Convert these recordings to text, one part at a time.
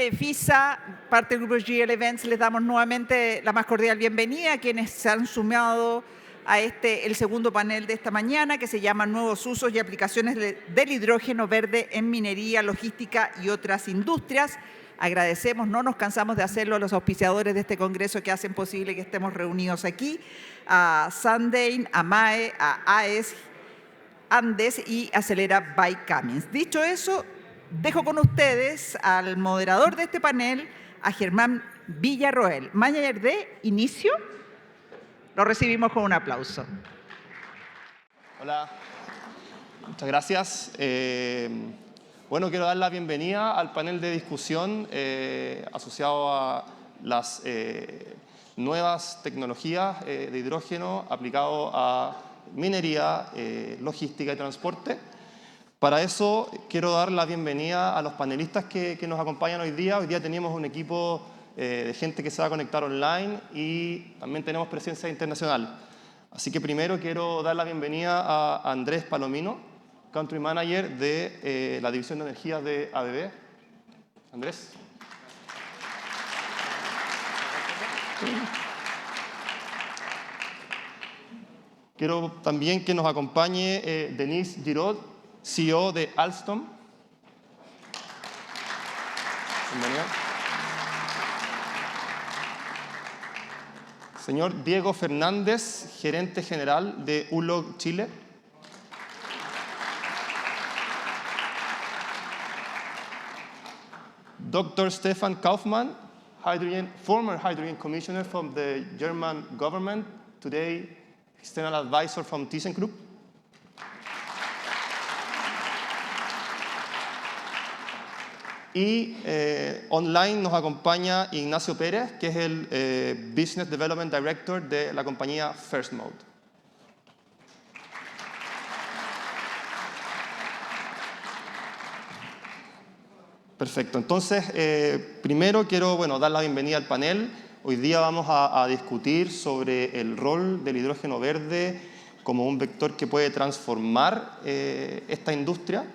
de FISA, parte del grupo GL Events, les damos nuevamente la más cordial bienvenida a quienes se han sumado a el segundo panel de esta mañana, que se llama Nuevos usos y aplicaciones del hidrógeno verde en minería, logística y otras industrias. Agradecemos, no nos cansamos de hacerlo, a los auspiciadores de este congreso que hacen posible que estemos reunidos aquí, a Sandane, a MAE, a AES, Andes y Acelera by Cummins. Dicho eso, dejo con ustedes al moderador de este panel, a Germán Villarroel, manager de Inicio. Lo recibimos con un aplauso. Hola, muchas gracias. Bueno, quiero dar la bienvenida al panel de discusión asociado a las nuevas tecnologías de hidrógeno aplicado a minería, logística y transporte. Para eso quiero dar la bienvenida a los panelistas que nos acompañan hoy día. Hoy día tenemos un equipo de gente que se va a conectar online y también tenemos presencia internacional. Así que primero quiero dar la bienvenida a Andrés Palomino, Country Manager de la División de Energías de ABB. Andrés. Quiero también que nos acompañe Denise Giraud, CEO de Alstom. Bienvenida. Señor Diego Fernández, gerente general de ULOG Chile. Dr. Stefan Kaufmann, former Hydrogen Commissioner from the German government, today external advisor from ThyssenKrupp. Y online nos acompaña Ignacio Pérez, que es el Business Development Director de la compañía First Mode. Perfecto. Entonces, primero quiero dar la bienvenida al panel. Hoy día vamos a discutir sobre el rol del hidrógeno verde como un vector que puede transformar esta industria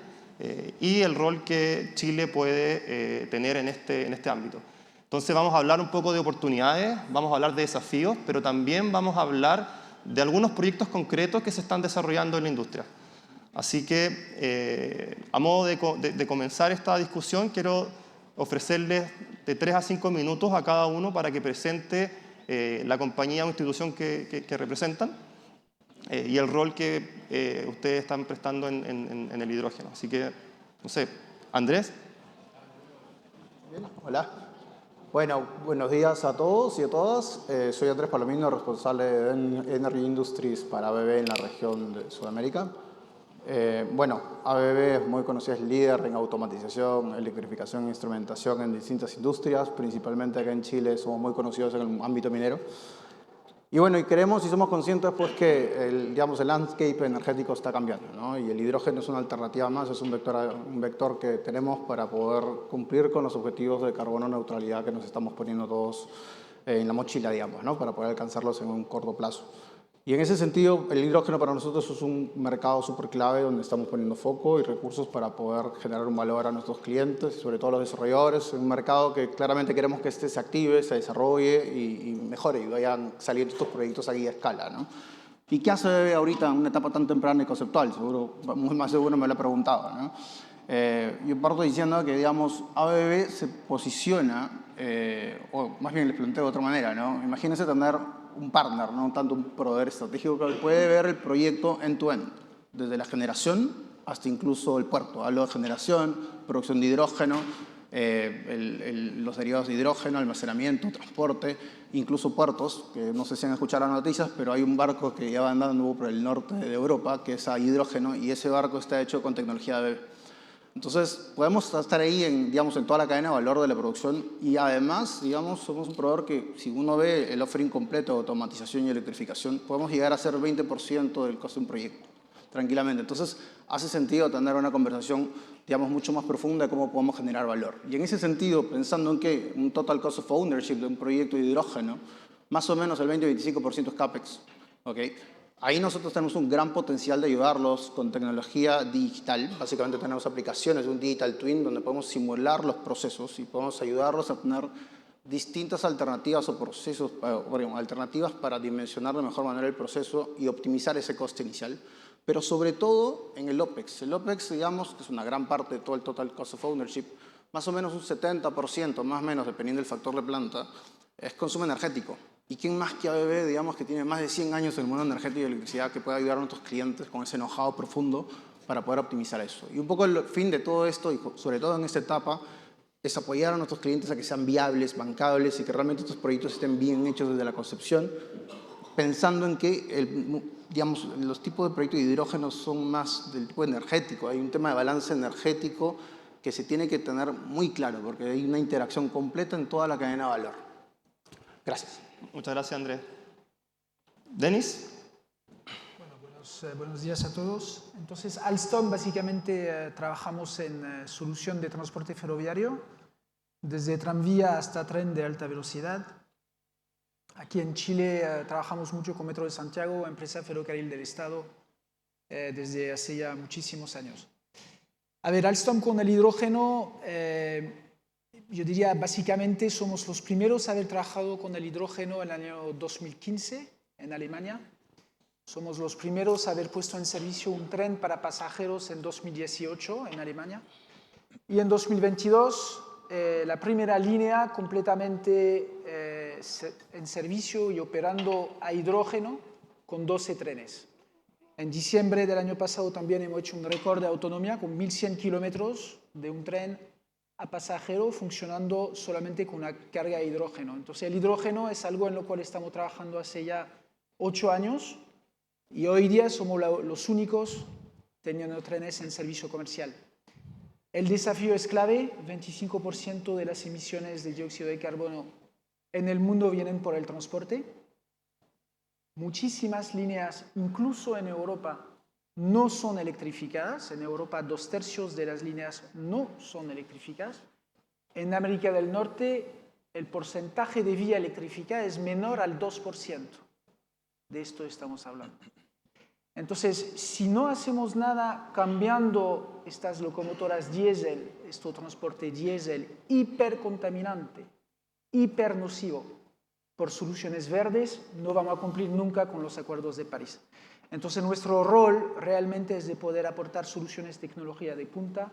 y el rol que Chile puede tener en este ámbito. Entonces vamos a hablar un poco de oportunidades, vamos a hablar de desafíos, pero también vamos a hablar de algunos proyectos concretos que se están desarrollando en la industria. Así que, a modo de comenzar esta discusión, quiero ofrecerles de 3 a 5 minutos a cada uno para que presente la compañía o institución que representan y el rol que ustedes están prestando en el hidrógeno. Así que, no sé, Andrés. Bien, hola. Bueno, buenos días a todos y a todas. Soy Andrés Palomino, responsable de Energy Industries para ABB en la región de Sudamérica. ABB es muy conocido, es líder en automatización, electrificación e instrumentación en distintas industrias, principalmente acá en Chile somos muy conocidos en el ámbito minero. Y creemos y somos conscientes pues que el landscape energético está cambiando, ¿no? Y el hidrógeno es una alternativa más, es un vector que tenemos para poder cumplir con los objetivos de carbono neutralidad que nos estamos poniendo todos en la mochila, digamos, ¿no? Para poder alcanzarlos en un corto plazo. Y en ese sentido, el hidrógeno para nosotros es un mercado súper clave donde estamos poniendo foco y recursos para poder generar un valor a nuestros clientes y sobre todo a los desarrolladores. Es un mercado que claramente queremos que se active, se desarrolle y mejore y vayan saliendo estos proyectos aquí a escala, ¿no? ¿Y qué hace ABB ahorita en una etapa tan temprana y conceptual? Muy más seguro me lo he preguntado, ¿no? Yo parto diciendo que, ABB se posiciona, o más bien les planteo de otra manera, ¿no? Imagínense tener un partner, no tanto un proveedor estratégico que puede ver el proyecto end-to-end, desde la generación hasta incluso el puerto. Hablo de generación, producción de hidrógeno, los derivados de hidrógeno, almacenamiento, transporte, incluso puertos, que no sé si han escuchado las noticias, pero hay un barco que ya va andando por el norte de Europa, que es a hidrógeno, y ese barco está hecho con tecnología de ABB. Entonces, podemos estar ahí en toda la cadena de valor de la producción y además, somos un proveedor que, si uno ve el offering completo de automatización y electrificación, podemos llegar a ser 20% del costo de un proyecto, tranquilamente. Entonces, hace sentido tener una conversación, mucho más profunda de cómo podemos generar valor. Y en ese sentido, pensando en que un total cost of ownership de un proyecto de hidrógeno, más o menos el 20-25% es CAPEX, ¿ok? Ahí nosotros tenemos un gran potencial de ayudarlos con tecnología digital. Básicamente tenemos aplicaciones de un Digital Twin donde podemos simular los procesos y podemos ayudarlos a tener distintas alternativas o procesos, alternativas para dimensionar de mejor manera el proceso y optimizar ese coste inicial. Pero sobre todo en el OPEX. El OPEX, digamos, que es una gran parte de todo el Total Cost of Ownership, más o menos un 70%, más o menos, dependiendo del factor de planta, es consumo energético. ¿Y quién más que ABB, digamos, que tiene más de 100 años en el mundo energético y electricidad, que puede ayudar a nuestros clientes con ese know-how profundo para poder optimizar eso? Y un poco el fin de todo esto, y sobre todo en esta etapa, es apoyar a nuestros clientes a que sean viables, bancables y que realmente estos proyectos estén bien hechos desde la concepción, pensando en que digamos, los tipos de proyectos de hidrógeno son más del tipo energético. Hay un tema de balance energético que se tiene que tener muy claro, porque hay una interacción completa en toda la cadena de valor. Gracias. Muchas gracias, Andrés. Denis. Bueno, buenos días a todos. Entonces, Alstom básicamente trabajamos en solución de transporte ferroviario, desde tranvía hasta tren de alta velocidad. Aquí en Chile trabajamos mucho con Metro de Santiago, empresa ferrocarril del Estado, desde hace ya muchísimos años. A ver, Alstom con el hidrógeno, yo diría básicamente somos los primeros a haber trabajado con el hidrógeno en el año 2015 en Alemania. Somos los primeros a haber puesto en servicio un tren para pasajeros en 2018 en Alemania. Y en 2022, la primera línea completamente en servicio y operando a hidrógeno con 12 trenes. En diciembre del año pasado también hemos hecho un récord de autonomía con 1.100 kilómetros de un tren a pasajero funcionando solamente con una carga de hidrógeno. Entonces el hidrógeno es algo en lo cual estamos trabajando hace ya 8 años y hoy día somos los únicos teniendo trenes en servicio comercial. El desafío es clave, 25% de las emisiones de dióxido de carbono en el mundo vienen por el transporte. Muchísimas líneas, incluso en Europa, no son electrificadas. En Europa, 2/3 de las líneas no son electrificadas. En América del Norte, el porcentaje de vía electrificada es menor al 2%. De esto estamos hablando. Entonces, si no hacemos nada cambiando estas locomotoras diésel, este transporte diésel hipercontaminante, hipernocivo, por soluciones verdes, no vamos a cumplir nunca con los acuerdos de París. Entonces, nuestro rol realmente es de poder aportar soluciones de tecnología de punta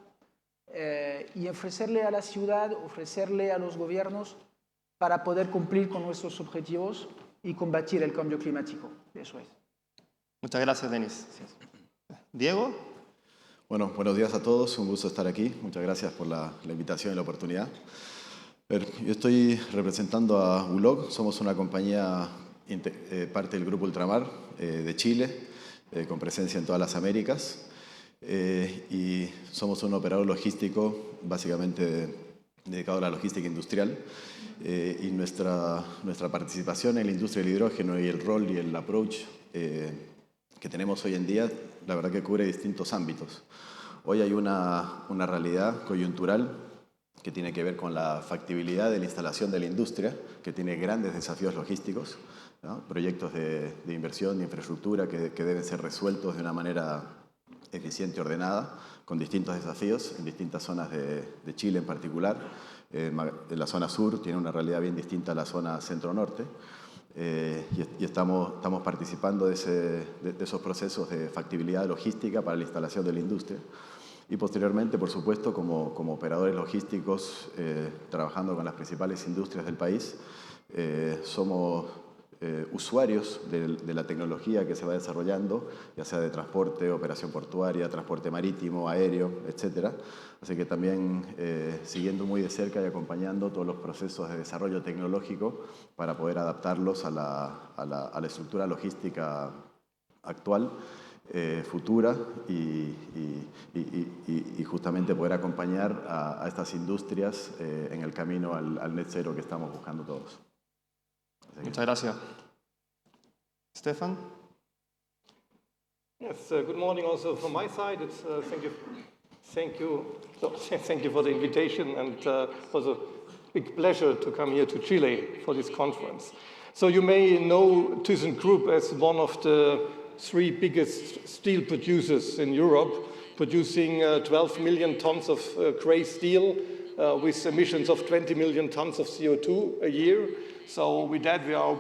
y ofrecerle a la ciudad, ofrecerle a los gobiernos para poder cumplir con nuestros objetivos y combatir el cambio climático. Eso es. Muchas gracias, Denis. Diego. Bueno, buenos días a todos. Un gusto estar aquí. Muchas gracias por la invitación y la oportunidad. Yo estoy representando a ULOG. Somos una compañía parte del Grupo Ultramar de Chile, con presencia en todas las Américas. Y somos un operador logístico básicamente dedicado a la logística industrial. Y nuestra participación en la industria del hidrógeno y el rol y el approach que tenemos hoy en día, la verdad que cubre distintos ámbitos. Hoy hay una realidad coyuntural que tiene que ver con la factibilidad de la instalación de la industria, que tiene grandes desafíos logísticos, ¿no? Proyectos de inversión, de infraestructura que deben ser resueltos de una manera eficiente y ordenada, con distintos desafíos en distintas zonas de Chile en particular. La zona sur tiene una realidad bien distinta a la zona centro-norte. Y estamos participando de esos procesos de factibilidad logística para la instalación de la industria. Y posteriormente, por supuesto, como operadores logísticos, trabajando con las principales industrias del país, somos usuarios de la tecnología que se va desarrollando, ya sea de transporte, operación portuaria, transporte marítimo, aéreo, etc. Así que también siguiendo muy de cerca y acompañando todos los procesos de desarrollo tecnológico para poder adaptarlos a la estructura logística actual, futura y justamente poder acompañar a estas industrias en el camino al net zero que estamos buscando todos. Muchas gracias. Stefan? Yes, good morning also from my side. It's, thank you for the invitation, and it was a big pleasure to come here to Chile for this conference. So you may know ThyssenKrupp as one of the three biggest steel producers in Europe, producing 12 million tons of gray steel with emissions of 20 million tons of CO2 a year. So with that, we are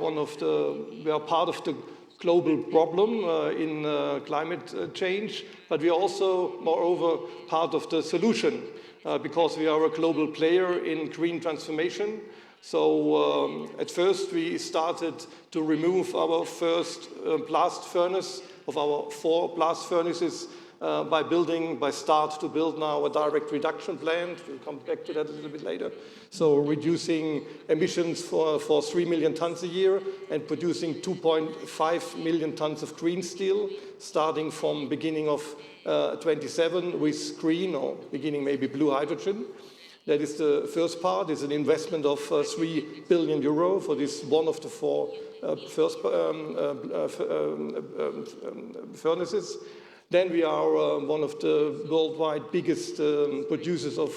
part of the global problem in climate change, but we are also, moreover, part of the solution because we are a global player in green transformation. So at first we started to remove our first blast furnace of our 4 blast furnaces by start to build now a direct reduction plant. We'll come back to that a little bit later. So reducing emissions for 3 million tons a year and producing 2.5 million tons of green steel, starting from beginning of 27 with green or beginning maybe blue hydrogen. That is the first part. It's an investment of 3 billion euro for this one of the 4 first furnaces. Then we are one of the worldwide biggest producers of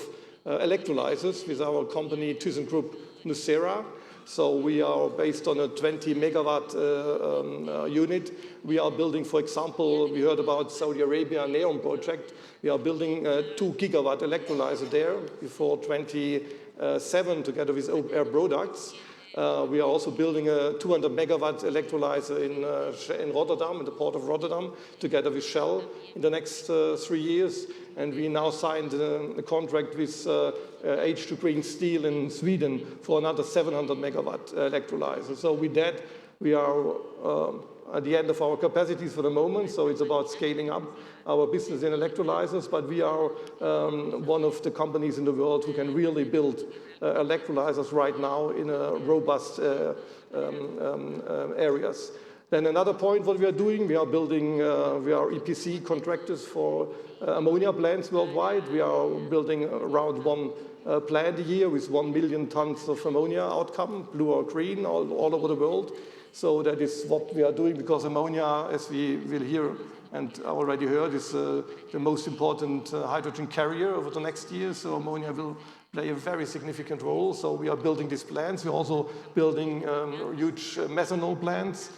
electrolyzers with our company ThyssenKrupp Nucera. So we are based on a 20 megawatt unit. We are building, for example, we heard about Saudi Arabia NEOM project. We are building a 2 gigawatt electrolyzer there before 27 together with Air Products. We are also building a 200 megawatt electrolyzer in Rotterdam, in the port of Rotterdam, together with Shell in the next 3 years. And we now signed a contract with H2 Green Steel in Sweden for another 700 megawatt electrolyzer. So with that, we are at the end of our capacities for the moment. So it's about scaling up our business in electrolyzers. But we are one of the companies in the world who can really build electrolyzers right now in a robust areas. Then another point, what we are doing, we are building, we are EPC contractors for ammonia plants worldwide. We are building around 1 plant a year with 1 million tons of ammonia outcome, blue or green, all over the world. So that is what we are doing because ammonia, as we will hear and already heard, is the most important hydrogen carrier over the next years. So ammonia will play a very significant role. So we are building these plants. We're also building huge methanol plants.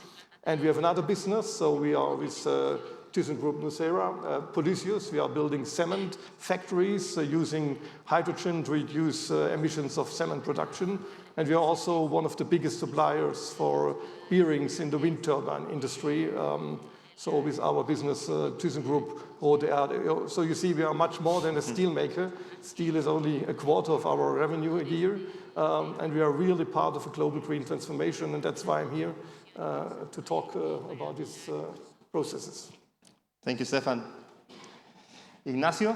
And we have another business. So we are with ThyssenKrupp Nucera, Polysius. We are building cement factories using hydrogen to reduce emissions of cement production. And we are also one of the biggest suppliers for bearings in the wind turbine industry. So with our business, ThyssenKrupp Rohde Erde. So you see, we are much more than a steel maker. Steel is only a quarter of our revenue a year. And we are really part of a global green transformation. And that's why I'm here to talk about these processes. Thank you, Stefan. Ignacio,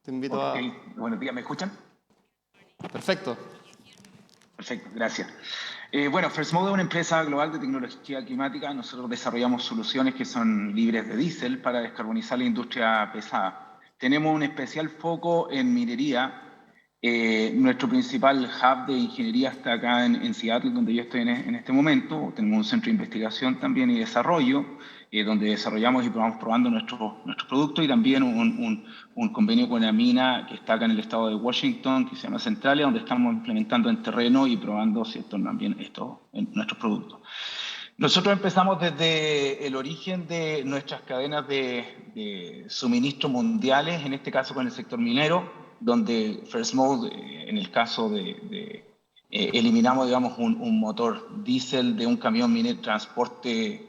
te invito a... Buenos días, ¿me escuchan? Perfecto. Perfecto, gracias. Bueno, First Mode es una empresa global de tecnología climática. Nosotros desarrollamos soluciones que son libres de diésel para descarbonizar la industria pesada. Tenemos un especial foco en minería. Nuestro principal hub de ingeniería está acá en Seattle, donde yo estoy en este momento. Tenemos un centro de investigación también y desarrollo, donde desarrollamos y probando nuestros productos, y también un convenio con la mina que está acá en el estado de Washington, que se llama Centralia, donde estamos implementando en terreno y probando también nuestros productos. Nosotros empezamos desde el origen de nuestras cadenas de suministro mundiales, en este caso con el sector minero, donde First Mode, en el caso eliminamos, digamos, un motor diésel de un camión minero transporte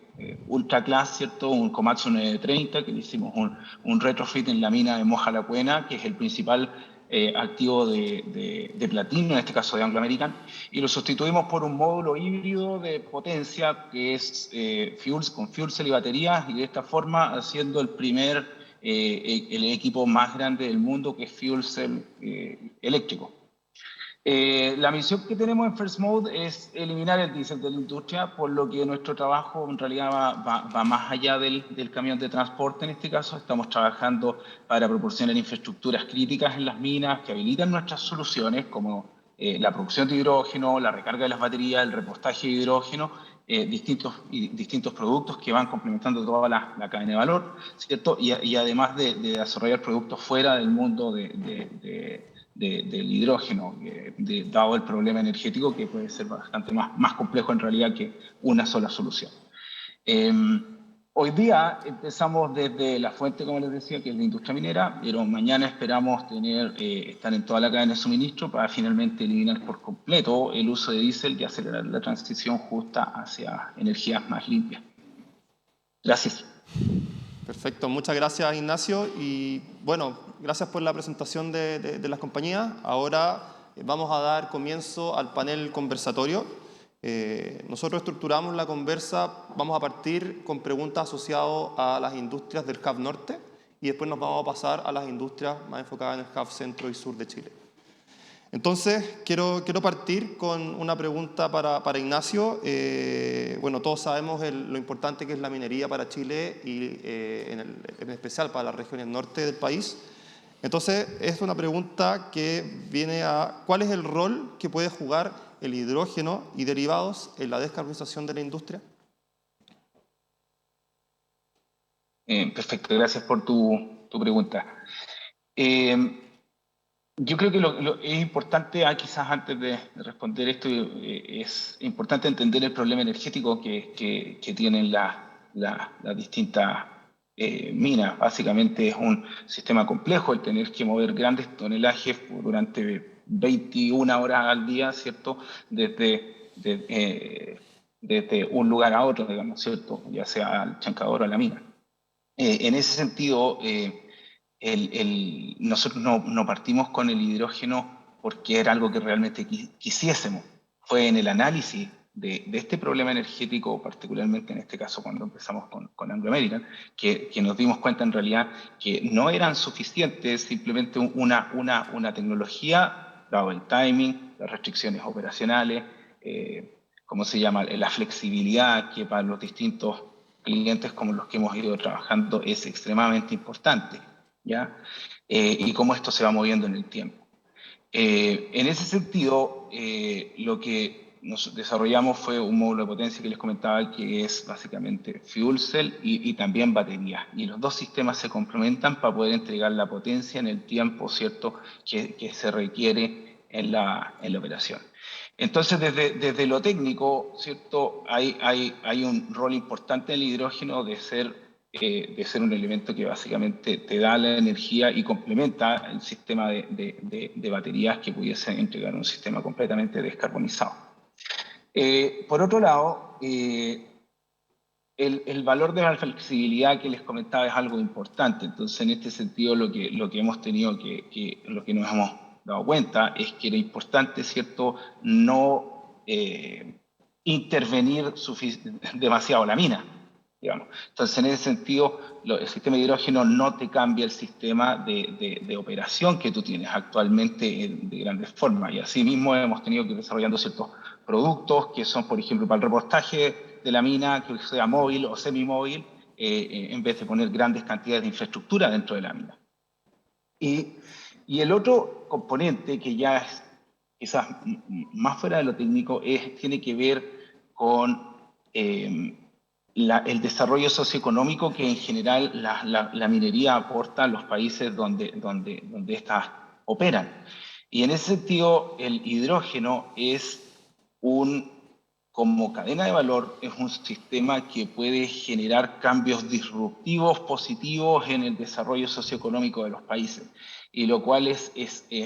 ultra class, ¿cierto? Un Komatsu 930, que le hicimos un retrofit en la mina de Moja-La-Cuena, que es el principal activo de platino, en este caso de Anglo American, y lo sustituimos por un módulo híbrido de potencia que es con fuel cell y baterías, y de esta forma haciendo el equipo más grande del mundo, que es fuel cell eléctrico. La misión que tenemos en First Mode es eliminar el diésel de la industria, por lo que nuestro trabajo en realidad va más allá del camión de transporte. En este caso estamos trabajando para proporcionar infraestructuras críticas en las minas que habilitan nuestras soluciones, como la producción de hidrógeno, la recarga de las baterías, el repostaje de hidrógeno, distintos productos que van complementando toda la cadena de valor, ¿cierto? Y además de desarrollar productos fuera del mundo del hidrógeno, dado el problema energético, que puede ser bastante más complejo en realidad que una sola solución. Hoy día empezamos desde la fuente, como les decía, que es la industria minera, pero mañana esperamos estar en toda la cadena de suministro para finalmente eliminar por completo el uso de diésel y acelerar la transición justa hacia energías más limpias. Gracias. Perfecto, muchas gracias Ignacio y bueno, gracias por la presentación de las compañías. Ahora vamos a dar comienzo al panel conversatorio. Nosotros estructuramos la conversa, vamos a partir con preguntas asociadas a las industrias del Hub Norte y después nos vamos a pasar a las industrias más enfocadas en el Hub Centro y Sur de Chile. Entonces, quiero partir con una pregunta para Ignacio. Bueno, todos sabemos lo importante que es la minería para Chile y en especial para las regiones norte del país. Entonces, es una pregunta que viene a ¿cuál es el rol que puede jugar el hidrógeno y derivados en la descarbonización de la industria? Perfecto, gracias por tu pregunta. Yo creo que es importante, quizás antes de responder esto, es importante entender el problema energético que tienen las distintas minas. Básicamente es un sistema complejo el tener que mover grandes tonelajes durante 21 horas al día, ¿cierto? Desde un lugar a otro, digamos, ¿cierto? Ya sea al chancador o a la mina. En ese sentido, nosotros no partimos con el hidrógeno porque era algo que realmente quisiésemos. Fue en el análisis de este problema energético, particularmente en este caso cuando empezamos con Anglo American, que nos dimos cuenta en realidad que no eran suficientes simplemente una tecnología, dado el timing, las restricciones operacionales, ¿cómo se llama? La flexibilidad que para los distintos clientes como los que hemos ido trabajando es extremadamente importante, ¿ya? Y cómo esto se va moviendo en el tiempo. En ese sentido, lo que nos desarrollamos fue un módulo de potencia que les comentaba que es básicamente fuel cell y también batería. Y los dos sistemas se complementan para poder entregar la potencia en el tiempo, ¿cierto?, que se requiere en la operación. Entonces, desde lo técnico, ¿cierto?, hay un rol importante en el hidrógeno de ser un elemento que básicamente te da la energía y complementa el sistema de baterías que pudiesen entregar un sistema completamente descarbonizado. Por otro lado, el valor de la flexibilidad que les comentaba es algo importante. Entonces, en este sentido, lo que hemos tenido lo que nos hemos dado cuenta es que era importante, ¿cierto?, no intervenir demasiado la mina, digamos. Entonces, en ese sentido, el sistema de hidrógeno no te cambia el sistema de operación que tú tienes actualmente de grandes formas. Y así mismo hemos tenido que ir desarrollando ciertos productos que son, por ejemplo, para el repostaje de la mina, que sea móvil o semimóvil, en vez de poner grandes cantidades de infraestructura dentro de la mina. Y el otro componente, que ya es quizás más fuera de lo técnico, tiene que ver con el desarrollo socioeconómico que en general la minería aporta a los países donde estas operan. Y en ese sentido, el hidrógeno como cadena de valor, es un sistema que puede generar cambios disruptivos positivos en el desarrollo socioeconómico de los países, y lo cual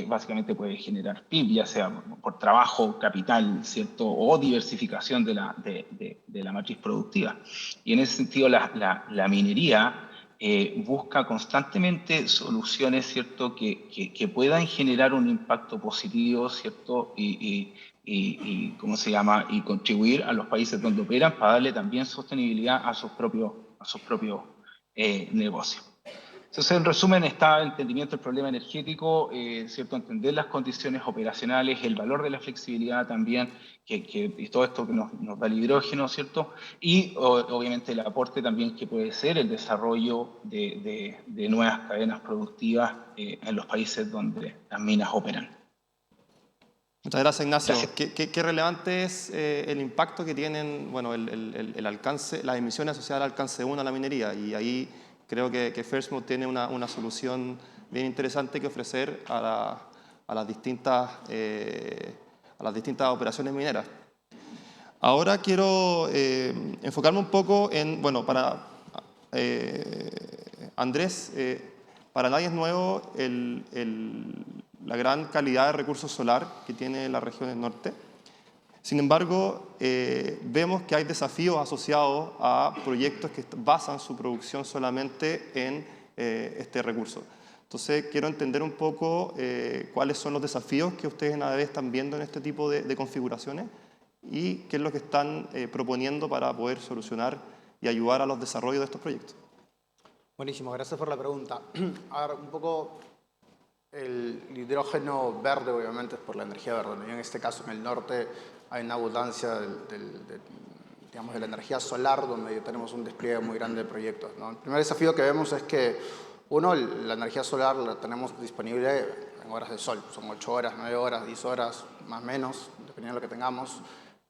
básicamente puede generar PIB, ya sea por trabajo, capital, ¿cierto?, o diversificación de la matriz productiva. Y en ese sentido, la minería busca constantemente soluciones, ¿cierto?, que puedan generar un impacto positivo, ¿cierto?, ¿cómo se llama?, y contribuir a los países donde operan para darle también sostenibilidad a sus propios negocios. Entonces, en resumen, está el entendimiento del problema energético, ¿cierto?, entender las condiciones operacionales, el valor de la flexibilidad también, y todo esto que nos da el hidrógeno, ¿cierto?, y obviamente el aporte también que puede ser el desarrollo de nuevas cadenas productivas en los países donde las minas operan. Muchas gracias, Ignacio. Gracias. ¿Qué relevante es el impacto que tienen, bueno, el alcance, las emisiones asociadas al alcance 1 a la minería? Y ahí creo que First Mode tiene una solución bien interesante que ofrecer a las distintas operaciones mineras. Ahora quiero enfocarme un poco en, bueno, para Andrés, para nadie es nuevo la gran calidad de recursos solar que tiene la región del norte. Sin embargo, vemos que hay desafíos asociados a proyectos que basan su producción solamente en este recurso. Entonces, quiero entender un poco cuáles son los desafíos que ustedes en ADB están viendo en este tipo de configuraciones y qué es lo que están proponiendo para poder solucionar y ayudar a los desarrollos de estos proyectos. Buenísimo, gracias por la pregunta. A ver, un poco el hidrógeno verde, obviamente, es por la energía verde, ¿no? Y en este caso, en el norte, hay una abundancia digamos, de la energía solar, donde tenemos un despliegue muy grande de proyectos, ¿no? El primer desafío que vemos es que, uno, la energía solar la tenemos disponible en horas de sol. Son 8 horas, 9 horas, 10 horas, más o menos, dependiendo de lo que tengamos.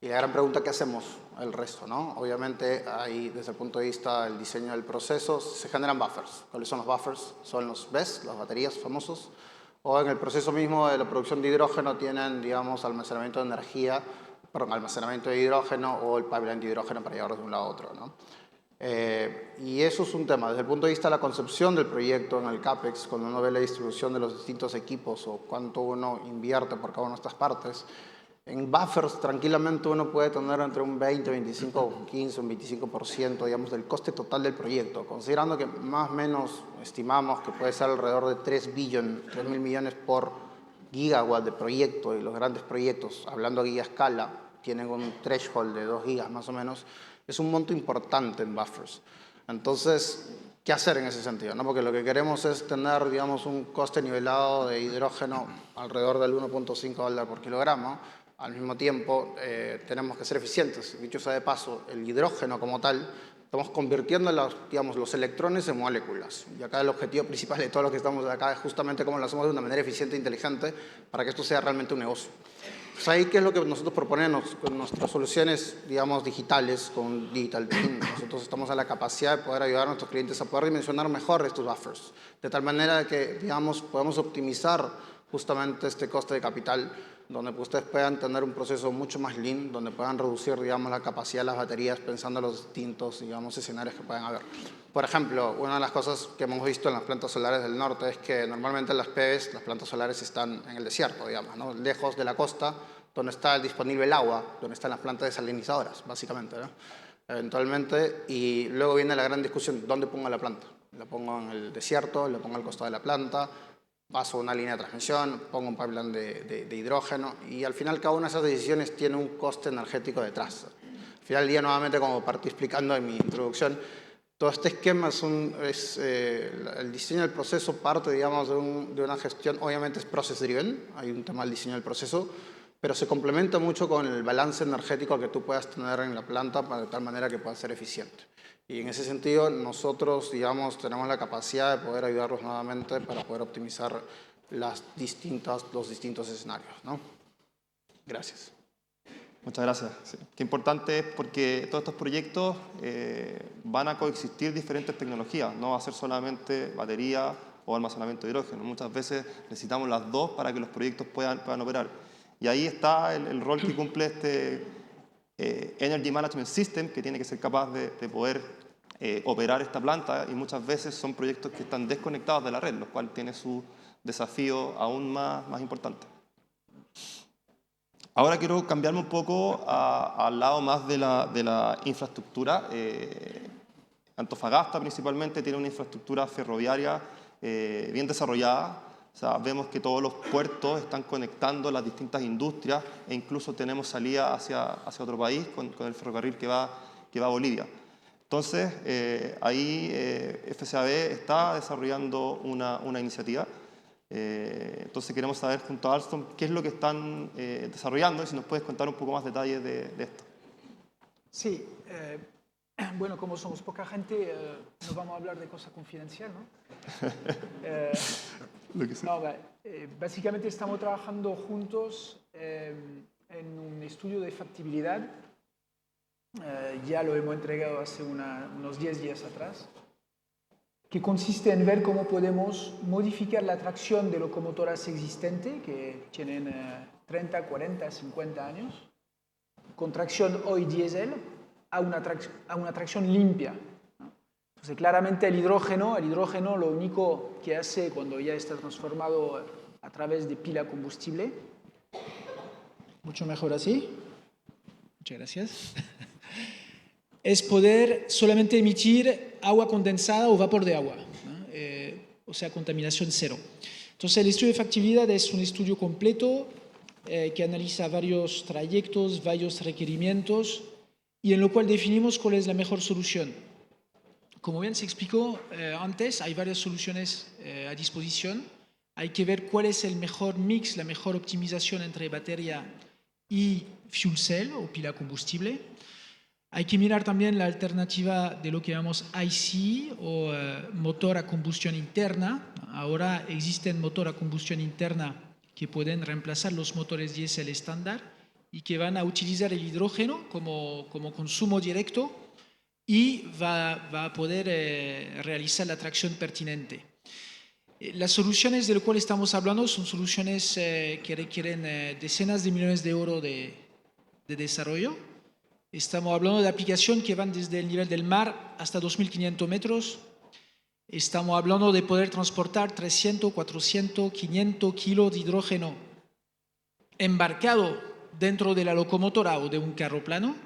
Y la gran pregunta, ¿qué hacemos el resto, no? Obviamente, ahí, desde el punto de vista del diseño del proceso, se generan buffers. ¿Cuáles son los buffers? Son los BESS, las baterías famosos. O en el proceso mismo de la producción de hidrógeno tienen, digamos, almacenamiento de energía, perdón, almacenamiento de hidrógeno o el pipeline de hidrógeno para llevarlo de un lado a otro, ¿no? Y eso es un tema. Desde el punto de vista de la concepción del proyecto en el CAPEX, cuando uno ve la distribución de los distintos equipos o cuánto uno invierte por cada una de estas partes, en buffers tranquilamente uno puede tener entre un 20, 25, 15, un 25%, digamos, del coste total del proyecto, considerando que más o menos estimamos que puede ser alrededor de 3.000 millones por gigawatt de proyecto, y los grandes proyectos, hablando a giga escala, tienen un threshold de 2 gigas más o menos. Es un monto importante en buffers. Entonces, ¿qué hacer en ese sentido, no? Porque lo que queremos es tener, digamos, un coste nivelado de hidrógeno alrededor del $1.5 por kilogramo. Al mismo tiempo, tenemos que ser eficientes. Dicho sea de paso, el hidrógeno como tal, estamos convirtiendo los electrones en moléculas. Y acá el objetivo principal de todos los que estamos acá es justamente cómo lo hacemos de una manera eficiente e inteligente para que esto sea realmente un negocio. Pues ahí, ¿qué es lo que nosotros proponemos con nuestras soluciones, digamos, digitales, con Digital Twin? Nosotros estamos a la capacidad de poder ayudar a nuestros clientes a poder dimensionar mejor estos buffers, de tal manera que, digamos, podemos optimizar justamente este coste de capital, donde ustedes puedan tener un proceso mucho más lean, donde puedan reducir, digamos, la capacidad de las baterías pensando en los distintos, digamos, escenarios que puedan haber. Por ejemplo, una de las cosas que hemos visto en las plantas solares del norte es que normalmente las PVs, las plantas solares, están en el desierto, digamos, ¿no? Lejos de la costa, donde está disponible el agua, donde están las plantas desalinizadoras, básicamente, ¿no? Eventualmente, y luego viene la gran discusión, ¿dónde pongo la planta? ¿La pongo en el desierto? ¿La pongo al costado de la planta? Paso una línea de transmisión, pongo un pipeline de hidrógeno, y al final cada una de esas decisiones tiene un coste energético detrás. Al final del día, nuevamente, como partí explicando en mi introducción, todo este esquema el diseño del proceso parte, digamos, de una gestión, obviamente es process driven, hay un tema del diseño del proceso, pero se complementa mucho con el balance energético que tú puedas tener en la planta de tal manera que pueda ser eficiente. Y en ese sentido, nosotros, digamos, tenemos la capacidad de poder ayudarlos nuevamente para poder optimizar los distintos escenarios, ¿no? Gracias. Muchas gracias. Sí. Qué importante es porque todos estos proyectos van a coexistir diferentes tecnologías, no va a ser solamente batería o almacenamiento de hidrógeno. Muchas veces necesitamos las dos para que los proyectos puedan operar. Y ahí está el rol que cumple este Energy Management System, que tiene que ser capaz de poder operar esta planta, y muchas veces son proyectos que están desconectados de la red, lo cual tiene su desafío aún más importante. Ahora quiero cambiarme un poco al lado más de la infraestructura. Antofagasta principalmente tiene una infraestructura ferroviaria bien desarrollada. O sea, vemos que todos los puertos están conectando las distintas industrias, e incluso tenemos salida hacia otro país con el ferrocarril que va a Bolivia. Entonces, ahí FCAB está desarrollando una iniciativa. Entonces queremos saber junto a Alstom qué es lo que están desarrollando, y si nos puedes contar un poco más detalles de esto. Sí, bueno, como somos poca gente, no vamos a hablar de cosas confidenciales, ¿no? Lo que sea. No, básicamente estamos trabajando juntos en un estudio de factibilidad. Ya lo hemos entregado hace unos 10 días atrás, que consiste en ver cómo podemos modificar la tracción de locomotoras existentes que tienen 30, 40, 50 años, con tracción hoy diésel a una tracción limpia. Entonces, claramente el hidrógeno lo único que hace cuando ya está transformado a través de pila combustible, mucho mejor así, muchas gracias, es poder solamente emitir agua condensada o vapor de agua, ¿no? O sea, contaminación cero. Entonces, el estudio de factibilidad es un estudio completo que analiza varios trayectos, varios requerimientos y en lo cual definimos cuál es la mejor solución. Como bien se explicó antes, hay varias soluciones a disposición. Hay que ver cuál es el mejor mix, la mejor optimización entre batería y fuel cell o pila combustible. Hay que mirar también la alternativa de lo que llamamos IC o motor a combustión interna. Ahora existen motores a combustión interna que pueden reemplazar los motores diésel estándar y que van a utilizar el hidrógeno como consumo directo y va a poder realizar la tracción pertinente. Las soluciones de las cuales estamos hablando son soluciones que requieren decenas de millones de euros de desarrollo. Estamos hablando de aplicaciones que van desde el nivel del mar hasta 2.500 metros. Estamos hablando de poder transportar 300, 400, 500 kilos de hidrógeno embarcado dentro de la locomotora o de un carro plano.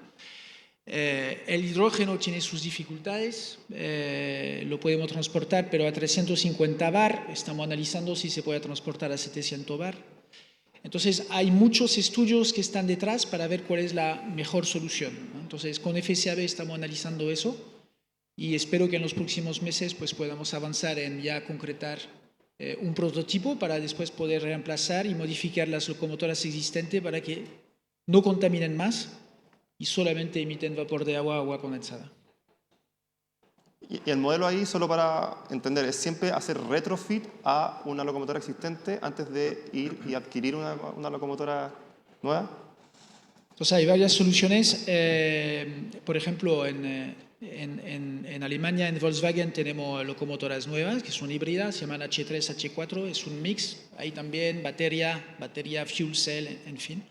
El hidrógeno tiene sus dificultades, lo podemos transportar pero a 350 bar, estamos analizando si se puede transportar a 700 bar. Entonces hay muchos estudios que están detrás para ver cuál es la mejor solución, ¿no? Entonces con FSAB estamos analizando eso y espero que en los próximos meses pues, podamos avanzar en ya concretar un prototipo para después poder reemplazar y modificar las locomotoras existentes para que no contaminen más y solamente emiten vapor de agua o agua condensada. Y el modelo ahí, solo para entender, es siempre hacer retrofit a una locomotora existente antes de ir y adquirir una locomotora nueva. Entonces hay varias soluciones. Por ejemplo, en Alemania, en Volkswagen, tenemos locomotoras nuevas que son híbridas, se llaman H3, H4, es un mix. Hay también batería, fuel cell, en fin.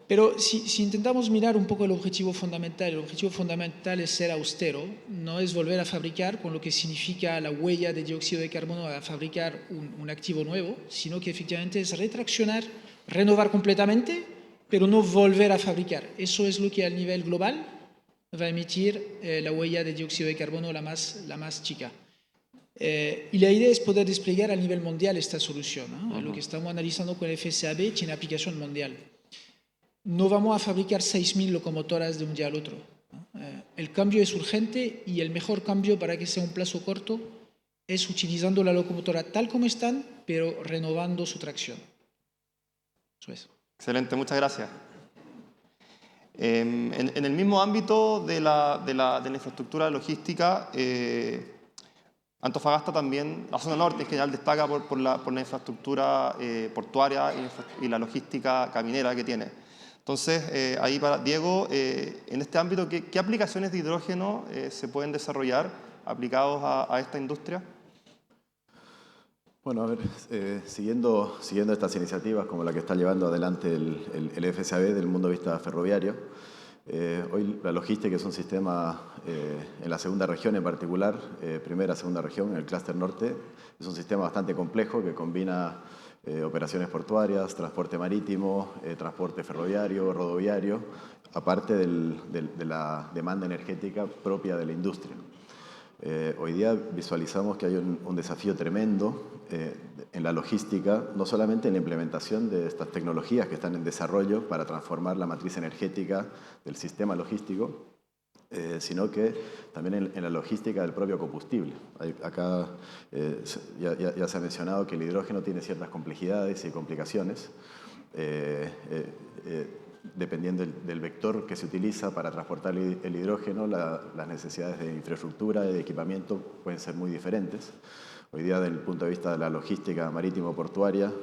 Pero si intentamos mirar un poco el objetivo fundamental es ser austero, no es volver a fabricar con lo que significa la huella de dióxido de carbono a fabricar un activo nuevo, sino que efectivamente es retraccionar, renovar completamente, pero no volver a fabricar. Eso es lo que a nivel global va a emitir la huella de dióxido de carbono la más chica. Y la idea es poder desplegar a nivel mundial esta solución, ¿no? Lo que estamos analizando con el FSAB tiene aplicación mundial. No vamos a fabricar 6.000 locomotoras de un día al otro, ¿no? El cambio es urgente y el mejor cambio para que sea un plazo corto es utilizando la locomotora tal como están, pero renovando su tracción. Eso es. Excelente, muchas gracias. En el mismo ámbito de la infraestructura logística, Antofagasta también, la zona norte en general, destaca por la infraestructura portuaria y la logística caminera que tiene. Entonces, ahí para Diego, en este ámbito, ¿qué aplicaciones de hidrógeno se pueden desarrollar aplicados a esta industria? Bueno, a ver, siguiendo estas iniciativas como la que está llevando adelante el FSAB desde el mundo de vista ferroviario, hoy la logística es un sistema, en la segunda región en particular, segunda región, en el clúster norte, es un sistema bastante complejo que combina operaciones portuarias, transporte marítimo, transporte ferroviario, rodoviario, aparte de la demanda energética propia de la industria. Hoy día visualizamos que hay un desafío tremendo en la logística, no solamente en la implementación de estas tecnologías que están en desarrollo para transformar la matriz energética del sistema logístico, sino que también en la logística del propio combustible. Acá ya se ha mencionado que el hidrógeno tiene ciertas complejidades y complicaciones, dependiendo del vector que se utiliza para transportar el hidrógeno, las necesidades de infraestructura y de equipamiento pueden ser muy diferentes. Hoy día, desde el punto de vista de la logística marítimo-portuaria,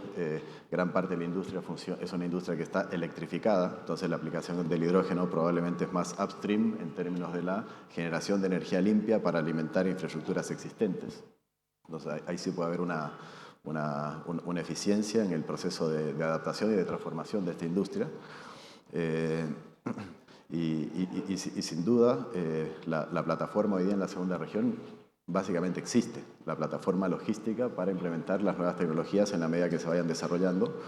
gran parte de la industria es una industria que está electrificada, entonces la aplicación del hidrógeno probablemente es más upstream en términos de la generación de energía limpia para alimentar infraestructuras existentes. Entonces ahí sí puede haber una eficiencia en el proceso de adaptación y de transformación de esta industria. Y sin duda, la plataforma hoy día en la segunda región básicamente existe, la plataforma logística para implementar las nuevas tecnologías en la medida que se vayan desarrollando.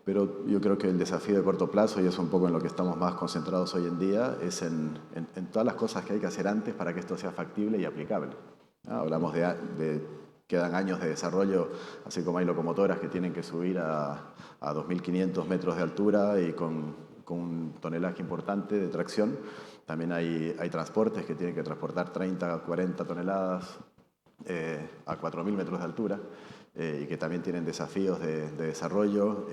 Pero yo creo que el desafío de corto plazo, y es un poco en lo que estamos más concentrados hoy en día, es en todas las cosas que hay que hacer antes para que esto sea factible y aplicable. Hablamos de quedan años de desarrollo, así como hay locomotoras que tienen que subir a 2.500 metros de altura y con un tonelaje importante de tracción. También hay transportes que tienen que transportar 30 o 40 toneladas a 4.000 metros de altura y que también tienen desafíos de desarrollo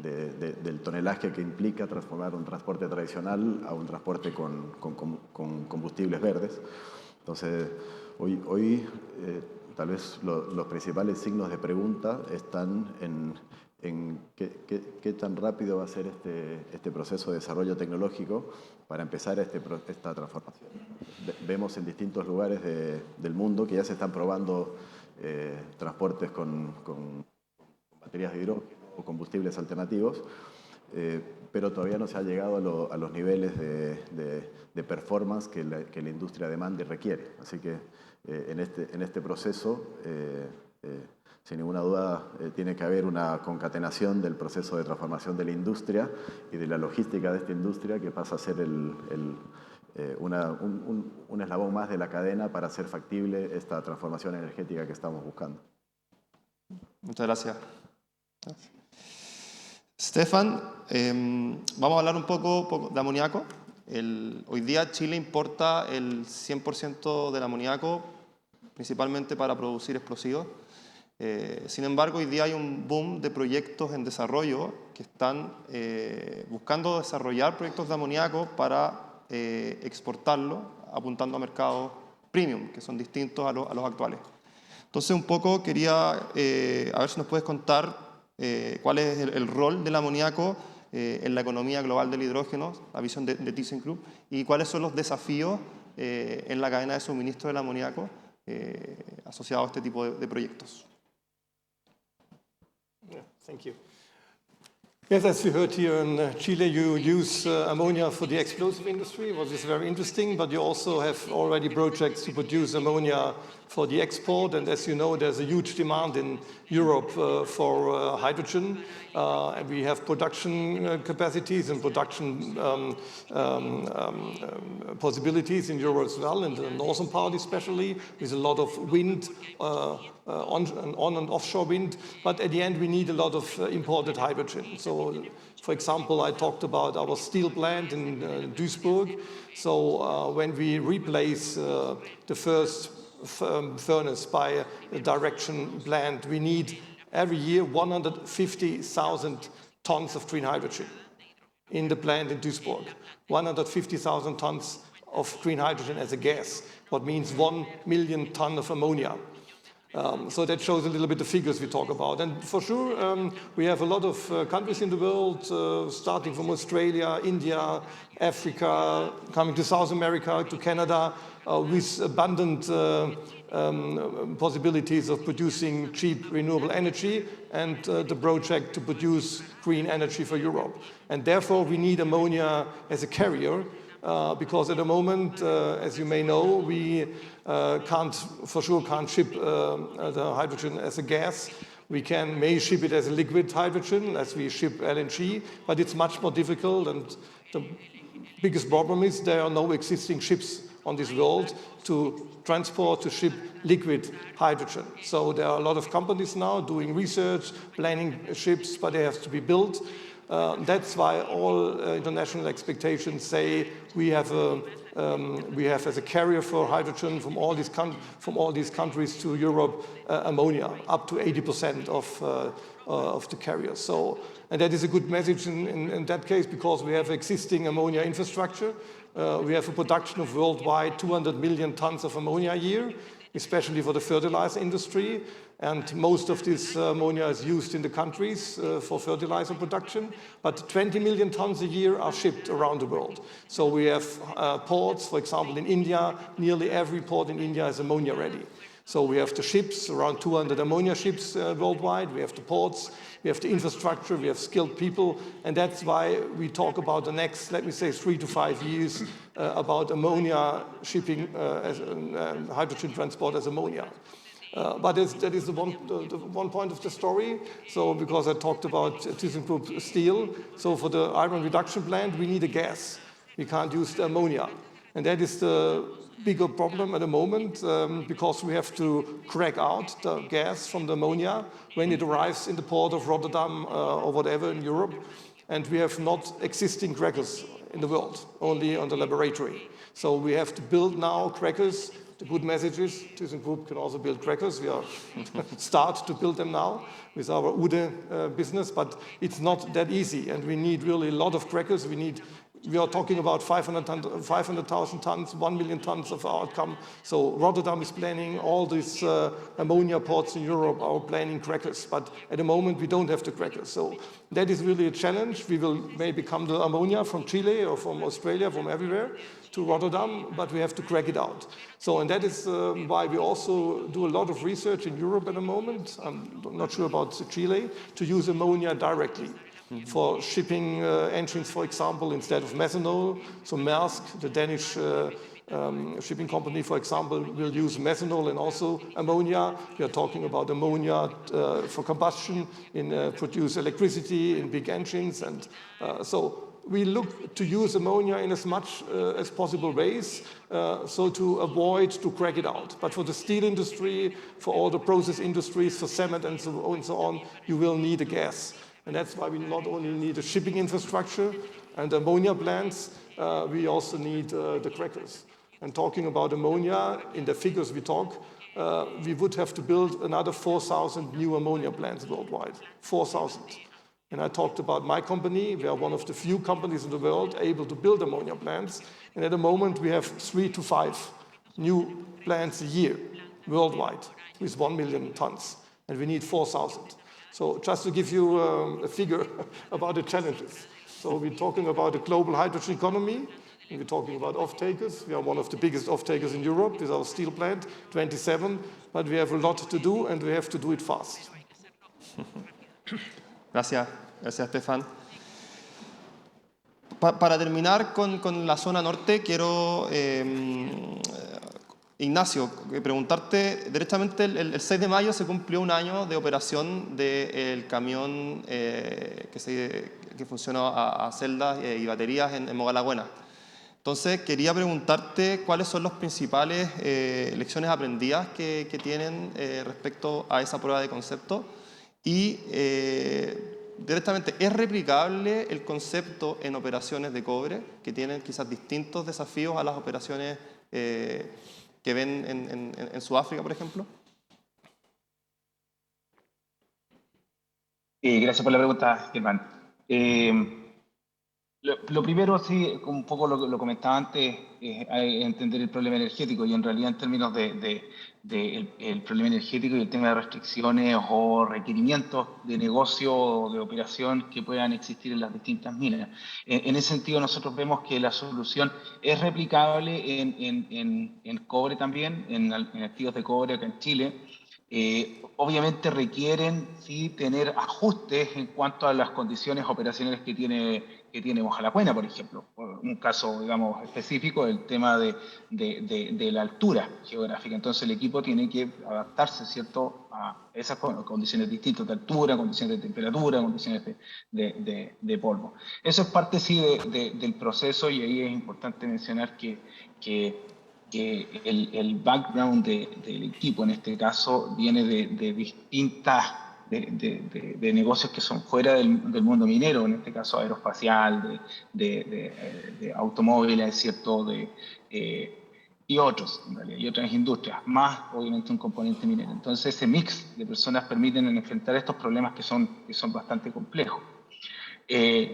del tonelaje que implica transformar un transporte tradicional a un transporte con combustibles verdes. Entonces, hoy tal vez los principales signos de pregunta están en qué tan rápido va a ser este proceso de desarrollo tecnológico para empezar esta transformación. Vemos en distintos lugares del mundo que ya se están probando transportes con baterías de hidrógeno o combustibles alternativos, pero todavía no se ha llegado a los niveles de performance que la industria demanda y requiere. Así que en este proceso, sin ninguna duda, tiene que haber una concatenación del proceso de transformación de la industria y de la logística de esta industria, que pasa a ser un eslabón más de la cadena para hacer factible esta transformación energética que estamos buscando. Muchas gracias. Stefan, vamos a hablar un poco de amoníaco. Hoy día Chile importa el 100% del amoníaco, principalmente para producir explosivos. Sin embargo, hoy día hay un boom de proyectos en desarrollo que están buscando desarrollar proyectos de amoníaco para exportarlo, apuntando a mercados premium, que son distintos a los actuales. Entonces, un poco quería, a ver si nos puedes contar cuál es el rol del amoníaco en la economía global del hidrógeno, la visión de ThyssenKrupp, y cuáles son los desafíos en la cadena de suministro del amoníaco asociados a este tipo de proyectos. Yeah, thank you. Yes, as you heard here in Chile, you use ammonia for the explosive industry, which is very interesting, but you also have already projects to produce ammonia for the export, and as you know, there's a huge demand in Europe for hydrogen, and we have production capacities and production possibilities in Europe as well, in the northern part especially, with a lot of wind, on and offshore wind, but at the end we need a lot of imported hydrogen. So, for example, I talked about our steel plant in Duisburg. So when we replace the first furnace by a direction plant, we need every year 150,000 tons of green hydrogen in the plant in Duisburg. 150,000 tons of green hydrogen as a gas, what means 1 million ton of ammonia. So that shows a little bit the figures we talk about. And for sure, we have a lot of countries in the world, starting from Australia, India, Africa, coming to South America, to Canada, with abundant possibilities of producing cheap renewable energy and the project to produce green energy for Europe. And therefore, we need ammonia as a carrier, because at the moment, as you may know, we can't ship the hydrogen as a gas. We may ship it as a liquid hydrogen, as we ship LNG, but it's much more difficult, and the biggest problem is there are no existing ships on this world to transport, to ship liquid hydrogen. So there are a lot of companies now doing research, planning ships, but they have to be built. That's why all international expectations say we have as a carrier for hydrogen from all these countries to Europe ammonia, up to 80% of the carriers. So, and that is a good message in that case, because we have existing ammonia infrastructure. We have a production of worldwide 200 million tons of ammonia a year, especially for the fertilizer industry. And most of this ammonia is used in the countries for fertilizer production. But 20 million tons a year are shipped around the world. So we have ports, for example, in India. Nearly every port in India is ammonia ready. So we have the ships, around 200 ammonia ships worldwide. We have the ports, we have the infrastructure, we have skilled people. And that's why we talk about the next, let me say, 3 to 5 years about ammonia shipping, hydrogen transport as ammonia. But that is the one point of the story. So because I talked about ThyssenKrupp Steel, so for the iron reduction plant, we need a gas. We can't use the ammonia. And that is the bigger problem at the moment because we have to crack out the gas from the ammonia when it arrives in the port of Rotterdam or whatever in Europe. And we have not existing crackers in the world, only on the laboratory. So we have to build now crackers. The good message is ThyssenKrupp can also build crackers. We are start to build them now with our Uhde business, but it's not that easy. And we need really a lot of crackers. We are talking about 500,000 tons, 1 million tons of outcome. So Rotterdam is planning, all these ammonia ports in Europe are planning crackers. But at the moment, we don't have the crackers. So that is really a challenge. We will maybe come to ammonia from Chile or from Australia, from everywhere to Rotterdam, but we have to crack it out. So, and that is why we also do a lot of research in Europe at the moment. I'm not sure about Chile, to use ammonia directly. For shipping engines, for example, instead of methanol. So Maersk, the Danish shipping company, for example, will use methanol and also ammonia. We are talking about ammonia for combustion, produce electricity in big engines. And so we look to use ammonia in as much as possible ways, so to avoid to crack it out. But for the steel industry, for all the process industries, for cement and so on, you will need a gas. And that's why we not only need a shipping infrastructure and ammonia plants, we also need the crackers. And talking about ammonia, in the figures we talk, we would have to build another 4,000 new ammonia plants worldwide. 4,000. And I talked about my company. We are one of the few companies in the world able to build ammonia plants. And at the moment, we have 3 to 5 new plants a year worldwide with 1 million tons. And we need 4,000. So just to give you a figure about the challenges. So we're talking about a global hydrogen economy, and we're talking about off-takers. We are one of the biggest off-takers in Europe with our steel plant, 27, but we have a lot to do, and we have to do it fast. Gracias, Stefan. Para terminar con la zona norte, quiero, Ignacio, preguntarte, directamente el 6 de mayo se cumplió un año de operación del camión que funciona a celdas y baterías en Mogalagüena. Entonces, quería preguntarte cuáles son las principales lecciones aprendidas que tienen respecto a esa prueba de concepto y directamente, ¿es replicable el concepto en operaciones de cobre que tienen quizás distintos desafíos a las operaciones que ven en Sudáfrica, por ejemplo? Gracias por la pregunta, Germán. Lo primero, sí, un poco lo comentaba antes, es entender el problema energético y en realidad en términos el problema energético y el tema de restricciones o requerimientos de negocio o de operación que puedan existir en las distintas minas. En ese sentido, nosotros vemos que la solución es replicable en cobre también, en activos de cobre acá en Chile. Obviamente requieren sí tener ajustes en cuanto a las condiciones operacionales que tiene Mojalagüena, por ejemplo. Un caso, digamos, específico, el tema de la altura geográfica. Entonces el equipo tiene que adaptarse, ¿cierto?, a esas condiciones distintas de altura, condiciones de temperatura, condiciones de polvo. Eso es parte, sí, del proceso y ahí es importante mencionar que el background del equipo, en este caso, viene de distintas de negocios que son fuera del mundo minero, en este caso aeroespacial, de automóviles, ¿cierto?, y otros, en realidad, y otras industrias, más obviamente un componente minero. Entonces ese mix de personas permiten enfrentar estos problemas que son bastante complejos.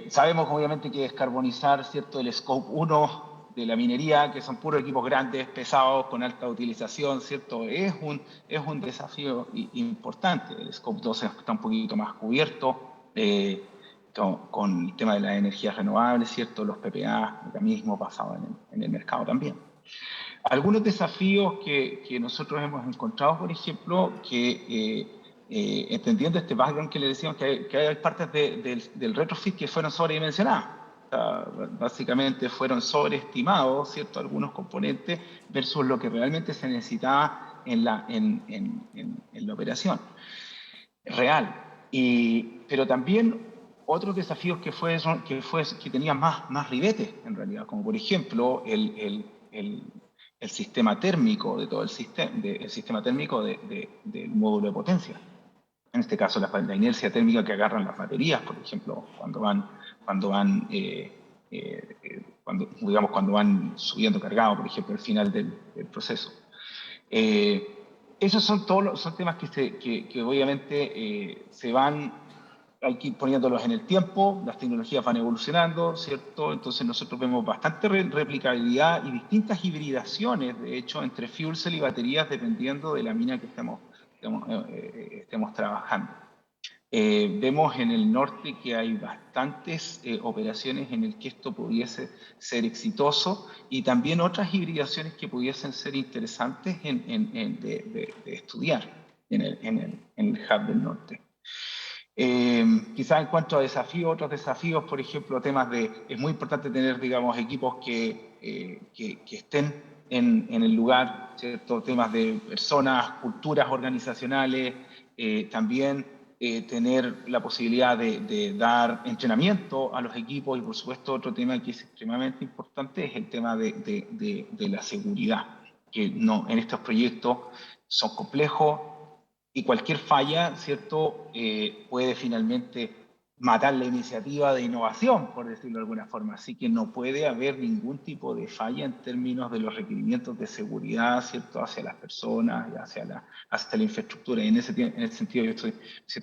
Sabemos obviamente que descarbonizar, ¿cierto?, el Scope 1 de la minería, que son puros equipos grandes, pesados, con alta utilización, ¿cierto? Es un desafío importante. El Scope 2 está un poquito más cubierto con el tema de las energías renovables, ¿cierto? Los PPA, mecanismos basados en el mercado también. Algunos desafíos que nosotros hemos encontrado, por ejemplo, que entendiendo este background que le decíamos, que hay partes del retrofit que fueron sobredimensionadas. O sea, básicamente fueron sobreestimados, ¿cierto?, algunos componentes versus lo que realmente se necesitaba en la operación real. Pero también otros desafíos que tenían más ribetes, en realidad, como por ejemplo el sistema térmico de todo el sistema térmico del módulo de potencia. En este caso, la inercia térmica que agarran las baterías, por ejemplo, cuando van subiendo cargado, por ejemplo, al final del proceso. Esos son temas que obviamente se van aquí poniéndolos en el tiempo, las tecnologías van evolucionando, ¿cierto? Entonces nosotros vemos bastante replicabilidad y distintas hibridaciones, de hecho, entre fuel cell y baterías dependiendo de la mina que estemos trabajando. Vemos en el norte que hay bastantes operaciones en las que esto pudiese ser exitoso y también otras hibridaciones que pudiesen ser interesantes de estudiar en el hub del norte. Quizás en cuanto a desafíos, otros desafíos, por ejemplo, es muy importante tener, digamos, equipos que estén en el lugar, ¿cierto? Temas de personas, culturas organizacionales, también tener la posibilidad de dar entrenamiento a los equipos y, por supuesto, otro tema que es extremadamente importante es el tema de la seguridad, que en estos proyectos son complejos, y cualquier falla, ¿cierto?, puede finalmente matar la iniciativa de innovación, por decirlo de alguna forma. Así que no puede haber ningún tipo de falla en términos de los requerimientos de seguridad, ¿cierto?, hacia las personas y hacia la infraestructura. Y en ese sentido yo estoy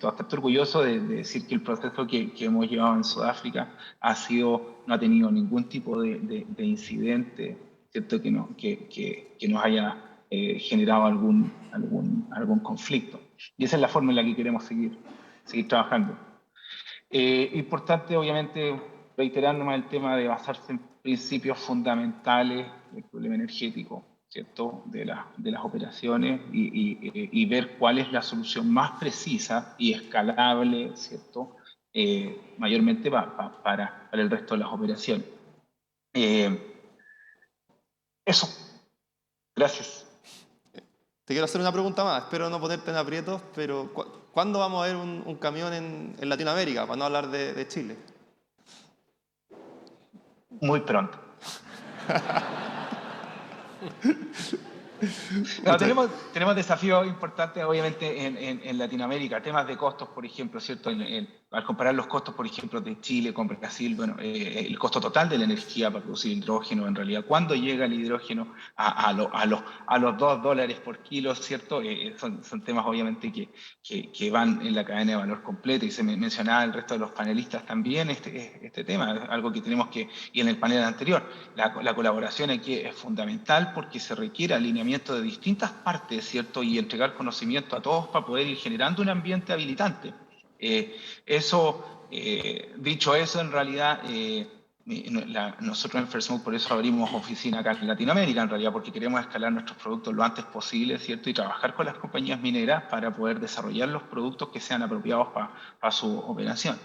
bastante orgulloso de decir que el proceso que hemos llevado en Sudáfrica no ha tenido ningún tipo de incidente, ¿cierto?, que nos haya generado algún conflicto. Y esa es la forma en la que queremos seguir trabajando. Importante, obviamente, reiterándome el tema de basarse en principios fundamentales del problema energético, ¿cierto?, de las operaciones y ver cuál es la solución más precisa y escalable, ¿cierto?, mayormente para el resto de las operaciones. Eso. Gracias. Te quiero hacer una pregunta más, espero no ponerte en aprietos, pero ¿cuándo vamos a ver un camión en Latinoamérica, para no hablar de Chile? Muy pronto. No, tenemos desafíos importantes, obviamente, en Latinoamérica. Temas de costos, por ejemplo, ¿cierto? Al comparar los costos, por ejemplo, de Chile con Brasil, bueno, el costo total de la energía para producir hidrógeno, en realidad, ¿cuándo llega el hidrógeno a los $2 por kilo, ¿cierto? Son temas, obviamente, que van en la cadena de valor completa, y se mencionaba el resto de los panelistas también este tema, algo que tenemos y en el panel anterior, la colaboración aquí es fundamental porque se requiere alineamiento de distintas partes, ¿cierto? Y entregar conocimiento a todos para poder ir generando un ambiente habilitante. Dicho eso, en realidad, nosotros en First Move por eso abrimos oficina acá en Latinoamérica, en realidad, porque queremos escalar nuestros productos lo antes posible, ¿cierto? Y trabajar con las compañías mineras para poder desarrollar los productos que sean apropiados para su operación.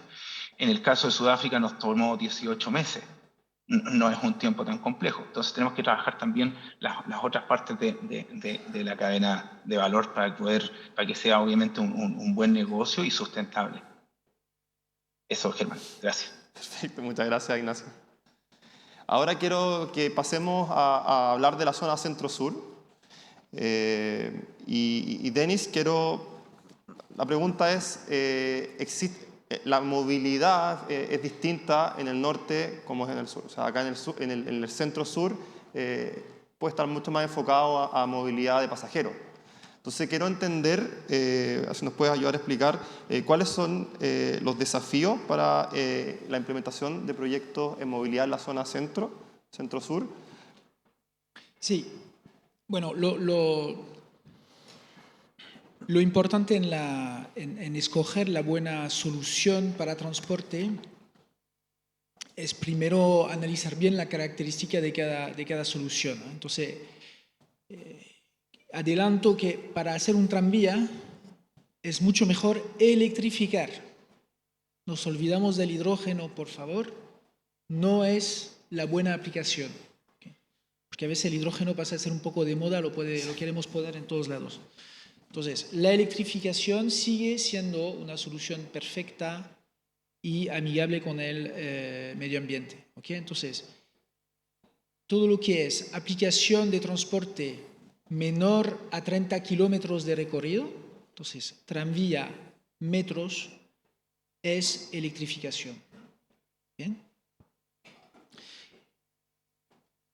En el caso de Sudáfrica nos tomó 18 meses. No es un tiempo tan complejo. Entonces tenemos que trabajar también las otras partes de la cadena de valor para que sea obviamente un buen negocio y sustentable. Eso, Germán. Gracias. Perfecto, muchas gracias, Ignacio. Ahora quiero que pasemos a hablar de la zona centro-sur. Y Denis, la pregunta es, la movilidad es distinta en el norte como es en el sur. O sea, acá en el centro-sur puede estar mucho más enfocado a movilidad de pasajeros. Entonces quiero entender, si nos puedes ayudar a explicar, cuáles son los desafíos para la implementación de proyectos en movilidad en la zona centro-sur. Sí, bueno, lo importante en escoger la buena solución para transporte es primero analizar bien la característica de cada solución, ¿no? Entonces, adelanto que para hacer un tranvía es mucho mejor electrificar. Nos olvidamos del hidrógeno, por favor. No es la buena aplicación. Porque a veces el hidrógeno pasa a ser un poco de moda, lo queremos poner en todos lados. Entonces, la electrificación sigue siendo una solución perfecta y amigable con el medio ambiente. ¿Okay? Entonces, todo lo que es aplicación de transporte menor a 30 kilómetros de recorrido, entonces, tranvía, metros, es electrificación. ¿Bien?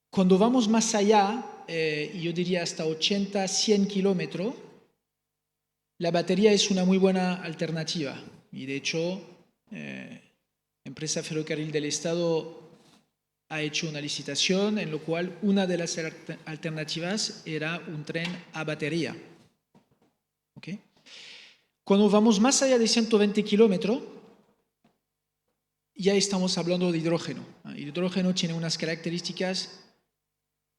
Cuando vamos más allá, yo diría hasta 80, 100 kilómetros, la batería es una muy buena alternativa. Y de hecho, Empresa Ferrocarril del Estado ha hecho una licitación en la cual una de las alternativas era un tren a batería. ¿Okay? Cuando vamos más allá de 120 kilómetros, ya estamos hablando de hidrógeno. El hidrógeno tiene unas características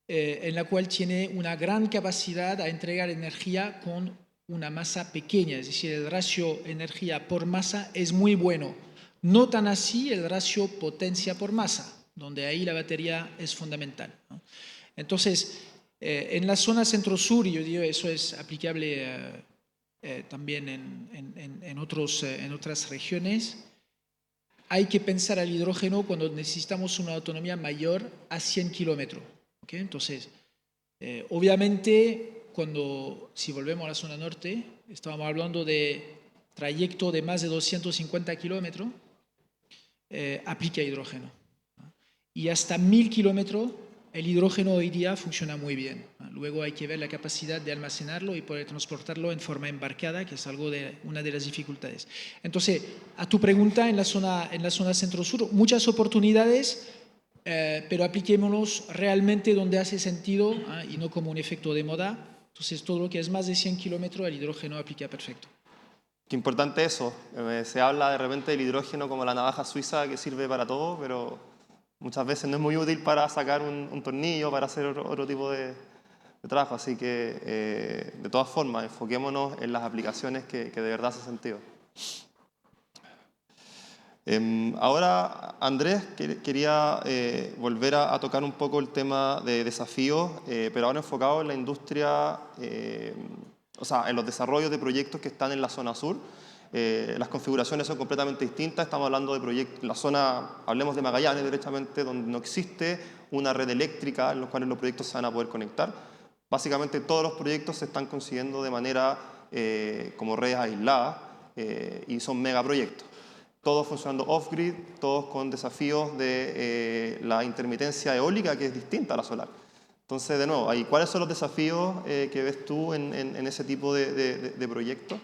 en la cual tiene una gran capacidad a entregar energía con una masa pequeña, es decir, el ratio energía por masa es muy bueno. No tan así el ratio potencia por masa, donde ahí la batería es fundamental, ¿no? Entonces, en la zona centro-sur, yo digo, eso es aplicable también en otras regiones, hay que pensar al hidrógeno cuando necesitamos una autonomía mayor a 100 kilómetros. ¿Okay? Entonces, obviamente, si volvemos a la zona norte, estábamos hablando de trayecto de más de 250 kilómetros, aplica hidrógeno. Y hasta 1000 kilómetros, el hidrógeno hoy día funciona muy bien. Luego hay que ver la capacidad de almacenarlo y poder transportarlo en forma embarcada, que es una de las dificultades. Entonces, a tu pregunta, en la zona centro-sur, muchas oportunidades, pero apliquémonos realmente donde hace sentido y no como un efecto de moda. Entonces, todo lo que es más de 100 kilómetros, el hidrógeno aplica perfecto. Qué importante eso. Se habla de repente del hidrógeno como la navaja suiza que sirve para todo, pero muchas veces no es muy útil para sacar un tornillo, para hacer otro tipo de trabajo. Así que, de todas formas, enfoquémonos en las aplicaciones que de verdad hacen sentido. Ahora, Andrés, quería volver a tocar un poco el tema de desafíos, pero ahora enfocado en la industria, o sea, en los desarrollos de proyectos que están en la zona sur. Las configuraciones son completamente distintas. Estamos hablando de proyectos, la zona, hablemos de Magallanes derechamente, donde no existe una red eléctrica en los cuales los proyectos se van a poder conectar. Básicamente todos los proyectos se están consiguiendo de manera como redes aisladas y son megaproyectos. Todos funcionando off-grid, todos con desafíos de la intermitencia eólica, que es distinta a la solar. Entonces, de nuevo, ¿cuáles son los desafíos que ves tú en ese tipo de proyectos?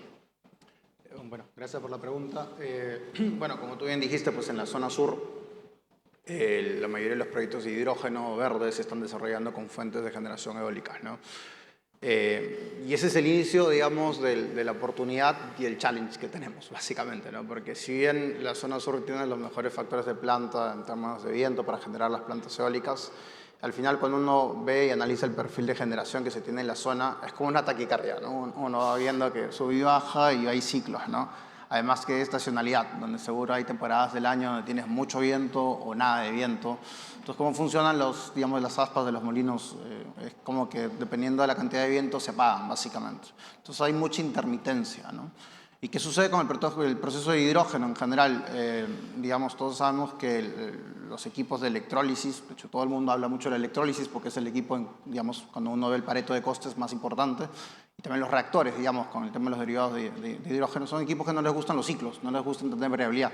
Bueno, gracias por la pregunta. Bueno, como tú bien dijiste, pues en la zona sur la mayoría de los proyectos de hidrógeno verde se están desarrollando con fuentes de generación eólicas, ¿no? Y ese es el inicio, digamos, de la oportunidad y el challenge que tenemos, básicamente, ¿no? Porque si bien la zona sur tiene los mejores factores de planta en términos de viento para generar las plantas eólicas, al final cuando uno ve y analiza el perfil de generación que se tiene en la zona, es como una taquicardia, ¿no? Uno va viendo que sube y baja y hay ciclos, ¿no? Además que hay estacionalidad, donde seguro hay temporadas del año donde tienes mucho viento o nada de viento. Entonces, ¿cómo funcionan las aspas de los molinos? Es como que dependiendo de la cantidad de viento se apagan, básicamente. Entonces, hay mucha intermitencia, ¿no? ¿Y qué sucede con el proceso de hidrógeno en general? Digamos, todos sabemos que los equipos de electrólisis, de hecho, todo el mundo habla mucho de la electrólisis porque es el equipo, digamos, cuando uno ve el Pareto de costes más importante. Y también los reactores, digamos, con el tema de los derivados de hidrógeno, son equipos que no les gustan los ciclos, no les gusta tener variabilidad.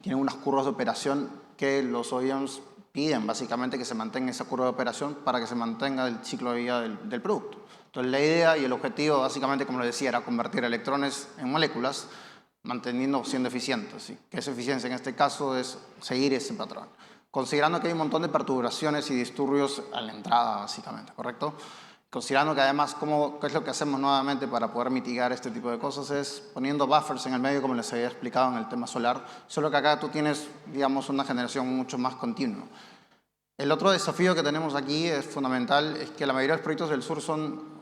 Tienen unas curvas de operación que los OEMs piden básicamente que se mantenga esa curva de operación para que se mantenga el ciclo de vida del producto. Entonces la idea y el objetivo básicamente, como les decía, era convertir electrones en moléculas siendo eficientes. ¿Sí? Que esa eficiencia en este caso es seguir ese patrón. Considerando que hay un montón de perturbaciones y disturbios a la entrada básicamente, ¿correcto? Considerando que además, ¿qué es lo que hacemos nuevamente para poder mitigar este tipo de cosas? Es poniendo buffers en el medio, como les había explicado en el tema solar, solo que acá tú tienes, digamos, una generación mucho más continua. El otro desafío que tenemos aquí es fundamental, es que la mayoría de los proyectos del sur son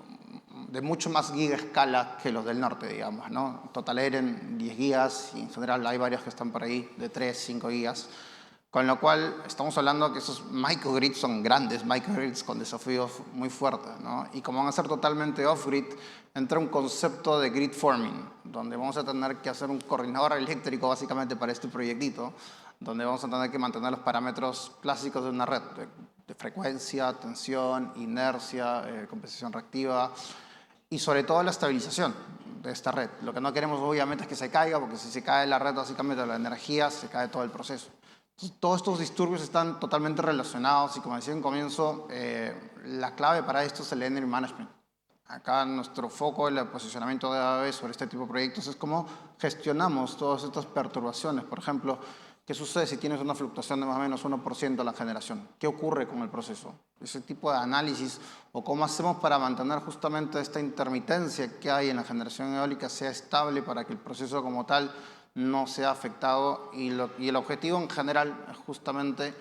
de mucho más gigaescala que los del norte, digamos, ¿no? En total eran 10 gigas y en general hay varios que están por ahí de 3, 5 gigas. Con lo cual estamos hablando que esos microgrids son grandes, microgrids con desafíos muy fuertes, ¿no? Y como van a ser totalmente off-grid, entra un concepto de grid forming, donde vamos a tener que hacer un coordinador eléctrico básicamente para este proyectito, donde vamos a tener que mantener los parámetros clásicos de una red, de frecuencia, tensión, inercia, compensación reactiva, y sobre todo la estabilización de esta red. Lo que no queremos obviamente es que se caiga, porque si se cae la red básicamente la energía, se cae todo el proceso. Entonces, todos estos disturbios están totalmente relacionados y como decía en comienzo, la clave para esto es el energy management. Acá nuestro foco en el posicionamiento de ABB sobre este tipo de proyectos es cómo gestionamos todas estas perturbaciones. Por ejemplo, ¿qué sucede si tienes una fluctuación de más o menos 1% en la generación? ¿Qué ocurre con el proceso? Ese tipo de análisis, o cómo hacemos para mantener justamente esta intermitencia que hay en la generación eólica sea estable para que el proceso como tal no sea afectado. Y el objetivo en general es justamente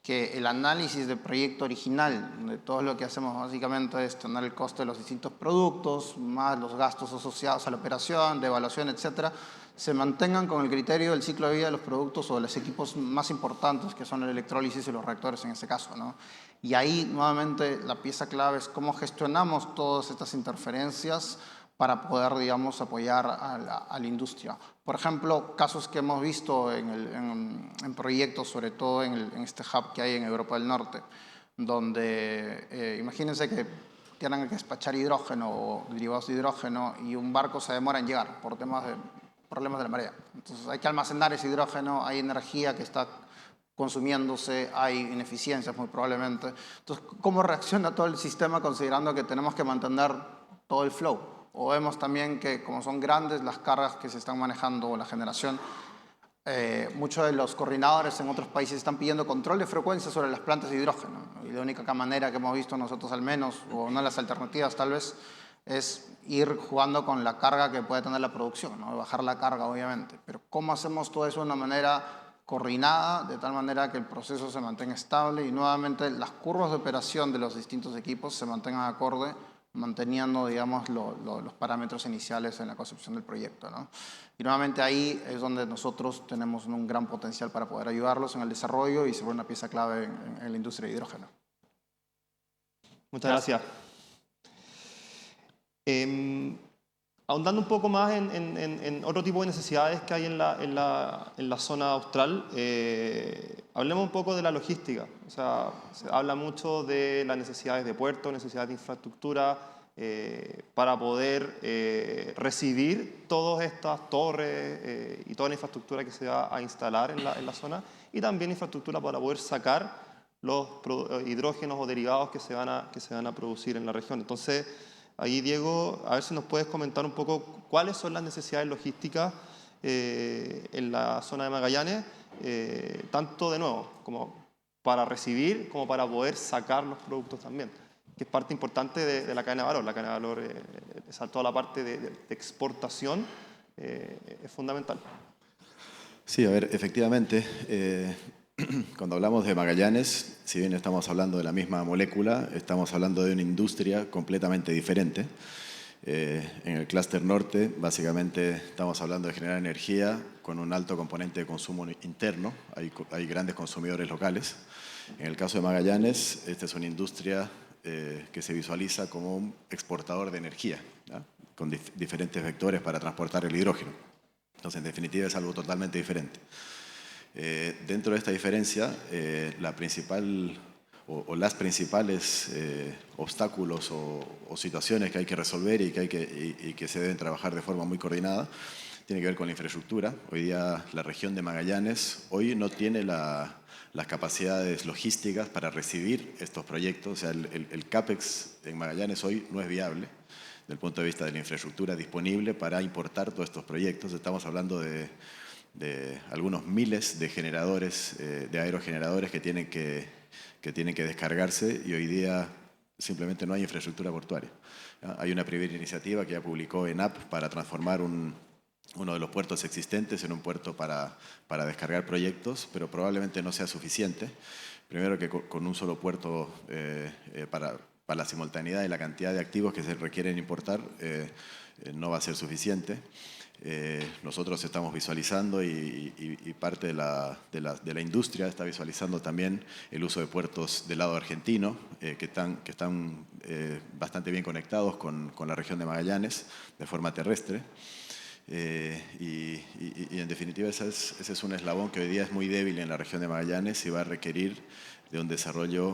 que el análisis del proyecto original, de todo lo que hacemos básicamente es tener el coste de los distintos productos, más los gastos asociados a la operación, de evaluación, etcétera, se mantengan con el criterio del ciclo de vida de los productos o de los equipos más importantes, que son el electrólisis y los reactores en este caso, ¿no? Y ahí, nuevamente, la pieza clave es cómo gestionamos todas estas interferencias para poder, digamos, apoyar a la industria. Por ejemplo, casos que hemos visto en proyectos, sobre todo en este hub que hay en Europa del Norte, donde imagínense que tienen que despachar hidrógeno o derivados de hidrógeno y un barco se demora en llegar por temas de problemas de la marea. Entonces hay que almacenar ese hidrógeno, hay energía que está consumiéndose, hay ineficiencias muy probablemente. Entonces, ¿cómo reacciona todo el sistema considerando que tenemos que mantener todo el flow? O vemos también que como son grandes las cargas que se están manejando o la generación, muchos de los coordinadores en otros países están pidiendo control de frecuencia sobre las plantas de hidrógeno. Y la única manera que hemos visto nosotros al menos, o una de las alternativas tal vez, es ir jugando con la carga que puede tener la producción, ¿no? Bajar la carga obviamente. Pero ¿cómo hacemos todo eso de una manera coordinada, de tal manera que el proceso se mantenga estable y nuevamente las curvas de operación de los distintos equipos se mantengan acorde, manteniendo, digamos, los parámetros iniciales en la concepción del proyecto, ¿no? Y nuevamente ahí es donde nosotros tenemos un gran potencial para poder ayudarlos en el desarrollo y ser una pieza clave en la industria de hidrógeno. Muchas gracias. Ahondando un poco más en otro tipo de necesidades que hay en la zona austral, hablemos un poco de la logística. O sea, se habla mucho de las necesidades de puertos, necesidades de infraestructura, para poder recibir todas estas torres y toda la infraestructura que se va a instalar en la zona, y también infraestructura para poder sacar los hidrógenos o derivados que se van a producir en la región. Entonces, ahí, Diego, a ver si nos puedes comentar un poco cuáles son las necesidades logísticas en la zona de Magallanes, tanto de nuevo como para recibir como para poder sacar los productos también, que es parte importante de la cadena de valor. La cadena de valor, toda la parte de exportación es fundamental. Sí, a ver, efectivamente, cuando hablamos de Magallanes, si bien estamos hablando de la misma molécula, estamos hablando de una industria completamente diferente. En el clúster norte, básicamente, estamos hablando de generar energía con un alto componente de consumo interno. Hay grandes consumidores locales. En el caso de Magallanes, esta es una industria que se visualiza como un exportador de energía, ¿ya? Con diferentes vectores para transportar el hidrógeno. Entonces, en definitiva, es algo totalmente diferente. Dentro de esta diferencia, la principal o las principales obstáculos o situaciones que hay que resolver y que se deben trabajar de forma muy coordinada tiene que ver con la infraestructura. Hoy día la región de Magallanes no tiene las capacidades logísticas para recibir estos proyectos. O sea, el CAPEX en Magallanes hoy no es viable desde el punto de vista de la infraestructura disponible para importar todos estos proyectos. Estamos hablando de algunos miles de generadores, de aerogeneradores que tienen que descargarse, y hoy día simplemente no hay infraestructura portuaria. Hay una primera iniciativa que ya publicó ENAP para transformar uno de los puertos existentes en un puerto para descargar proyectos, pero probablemente no sea suficiente Primero que con un solo puerto para la simultaneidad y la cantidad de activos que se requieren importar no va a ser suficiente. Nosotros estamos visualizando y parte de la industria está visualizando también el uso de puertos del lado argentino que están bastante bien conectados con la región de Magallanes de forma terrestre. Y en definitiva ese es un eslabón que hoy día es muy débil en la región de Magallanes y va a requerir de un desarrollo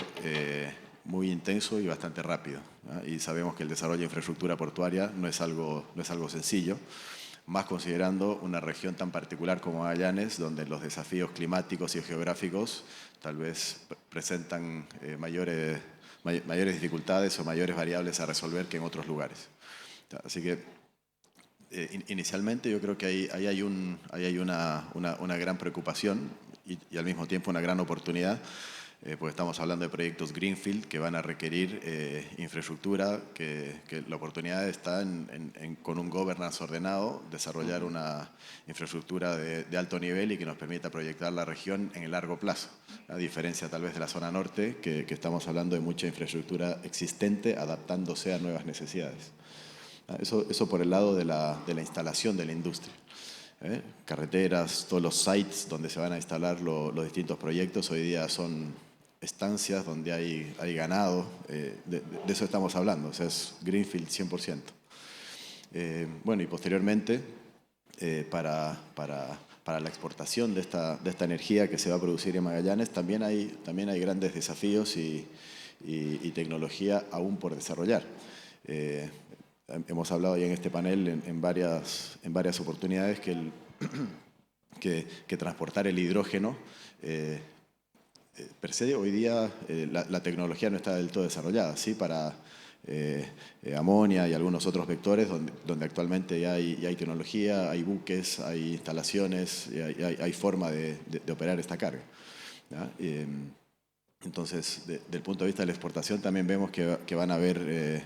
muy intenso y bastante rápido, ¿no? Y sabemos que el desarrollo de infraestructura portuaria no es algo sencillo, más considerando una región tan particular como Magallanes, donde los desafíos climáticos y geográficos tal vez presentan mayores dificultades o mayores variables a resolver que en otros lugares. Así que inicialmente yo creo que ahí hay una gran preocupación y al mismo tiempo una gran oportunidad, porque estamos hablando de proyectos Greenfield que van a requerir infraestructura, que la oportunidad está con un governance ordenado, desarrollar una infraestructura de alto nivel y que nos permita proyectar la región en el largo plazo, a diferencia tal vez de la zona norte, que estamos hablando de mucha infraestructura existente adaptándose a nuevas necesidades. Eso por el lado de la instalación de la industria. Carreteras, todos los sites donde se van a instalar los distintos proyectos hoy día son estancias donde hay ganado, de eso estamos hablando, o sea, es Greenfield 100%. Bueno, y posteriormente, para la exportación de esta energía que se va a producir en Magallanes, también hay grandes desafíos y tecnología aún por desarrollar. Hemos hablado ya en este panel en varias oportunidades que transportar el hidrógeno per se hoy día la tecnología no está del todo desarrollada, ¿sí? Para amonia y algunos otros vectores donde actualmente ya hay tecnología, hay buques, hay instalaciones, hay forma de operar esta carga, ¿ya? Entonces, del punto de vista de la exportación también vemos que van a haber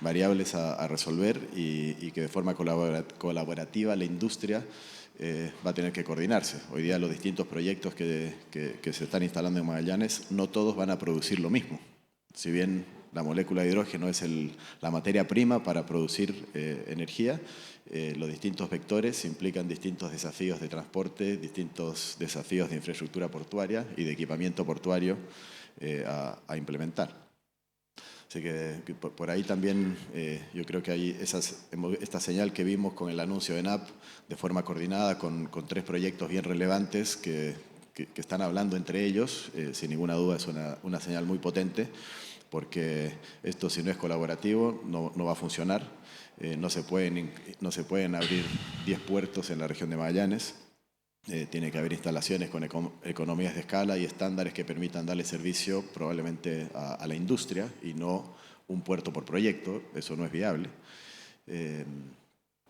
variables a resolver y que de forma colaborativa la industria va a tener que coordinarse. Hoy día los distintos proyectos que se están instalando en Magallanes, no todos van a producir lo mismo. Si bien la molécula de hidrógeno es la materia prima para producir energía, los distintos vectores implican distintos desafíos de transporte, distintos desafíos de infraestructura portuaria y de equipamiento portuario a implementar. Así que por ahí también yo creo que hay esta señal que vimos con el anuncio de ENAP de forma coordinada con 3 proyectos bien relevantes que están hablando entre ellos, sin ninguna duda es una señal muy potente, porque esto si no es colaborativo no va a funcionar. No se pueden abrir 10 puertos en la región de Magallanes. Tiene que haber instalaciones con economías de escala y estándares que permitan darle servicio probablemente a la industria y no un puerto por proyecto. Eso no es viable.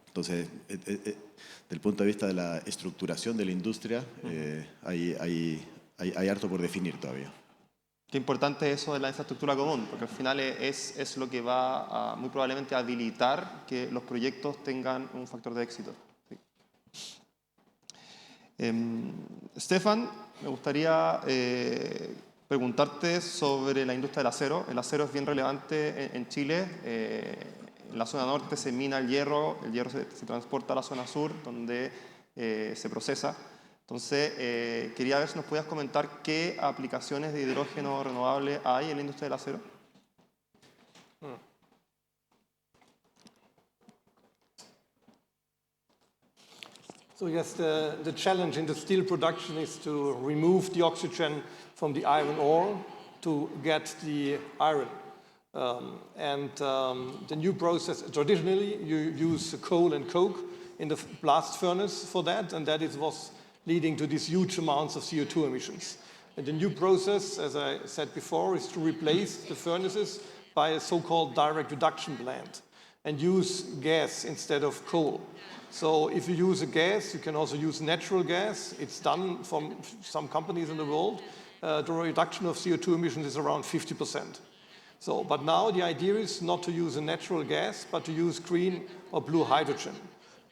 Entonces, del punto de vista de la estructuración de la industria, hay harto por definir todavía. Qué importante eso de la infraestructura común, porque al final es lo que va muy probablemente a habilitar que los proyectos tengan un factor de éxito. Sí. Stefan, me gustaría preguntarte sobre la industria del acero. El acero es bien relevante en Chile. En la zona norte se mina el hierro se transporta a la zona sur, donde se procesa. Entonces, quería ver si nos podías comentar qué aplicaciones de hidrógeno renovable hay en la industria del acero. So yes, the challenge in the steel production is to remove the oxygen from the iron ore to get the iron. The new process, traditionally you use coal and coke in the blast furnace for that, and that was leading to these huge amounts of CO2 emissions. And the new process, as I said before, is to replace the furnaces by a so-called direct reduction plant and use gas instead of coal. So if you use a gas, you can also use natural gas. It's done from some companies in the world. The reduction of CO2 emissions is around 50%. So, but now the idea is not to use a natural gas, but to use green or blue hydrogen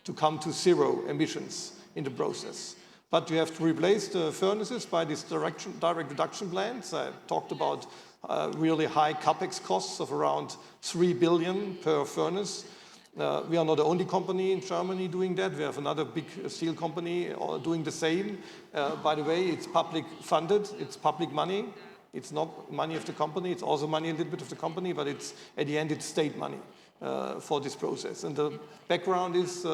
to come to zero emissions in the process. But you have to replace the furnaces by these direct reduction plants. I talked about really high capex costs of around 3 billion per furnace. We are not the only company in Germany doing that. We have another big steel company doing the same. By the way, it's public funded, it's public money. It's not money of the company, it's also money a little bit of the company, but it's, at the end, it's state money for this process. And the background is,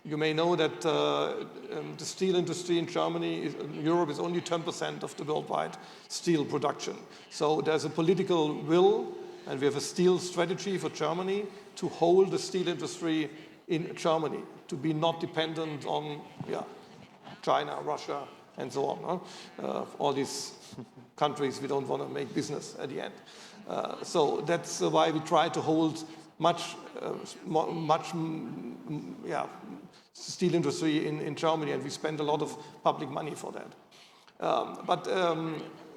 you may know that the steel industry in Germany, Europe is only 10% of the worldwide steel production. So there's a political will, and we have a steel strategy for Germany to hold the steel industry in Germany, to be not dependent on China, Russia, and so on. All these countries we don't want to make business at the end. So that's why we try to hold much steel industry in Germany, and we spend a lot of public money for that.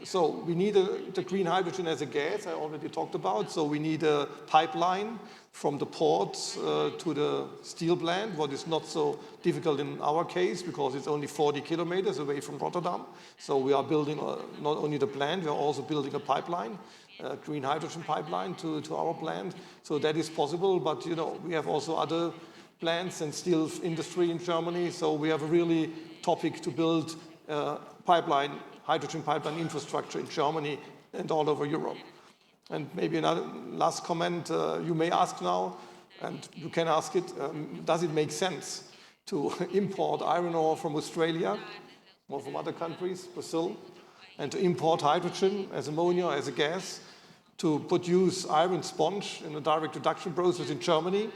So we need the green hydrogen as a gas, I already talked about. So we need a pipeline from the port to the steel plant, what is not so difficult in our case because it's only 40 kilometers away from Rotterdam. So we are building not only the plant, we are also building a pipeline, a green hydrogen pipeline to our plant. So that is possible, but we have also other plants and steel industry in Germany. So we have a really topic to build hydrogen pipeline infrastructure in Germany and all over Europe. And maybe another last comment, you may ask now, and you can ask it, does it make sense to import iron ore from Australia or from other countries, Brazil, and to import hydrogen as ammonia, as a gas, to produce iron sponge in a direct reduction process in Germany,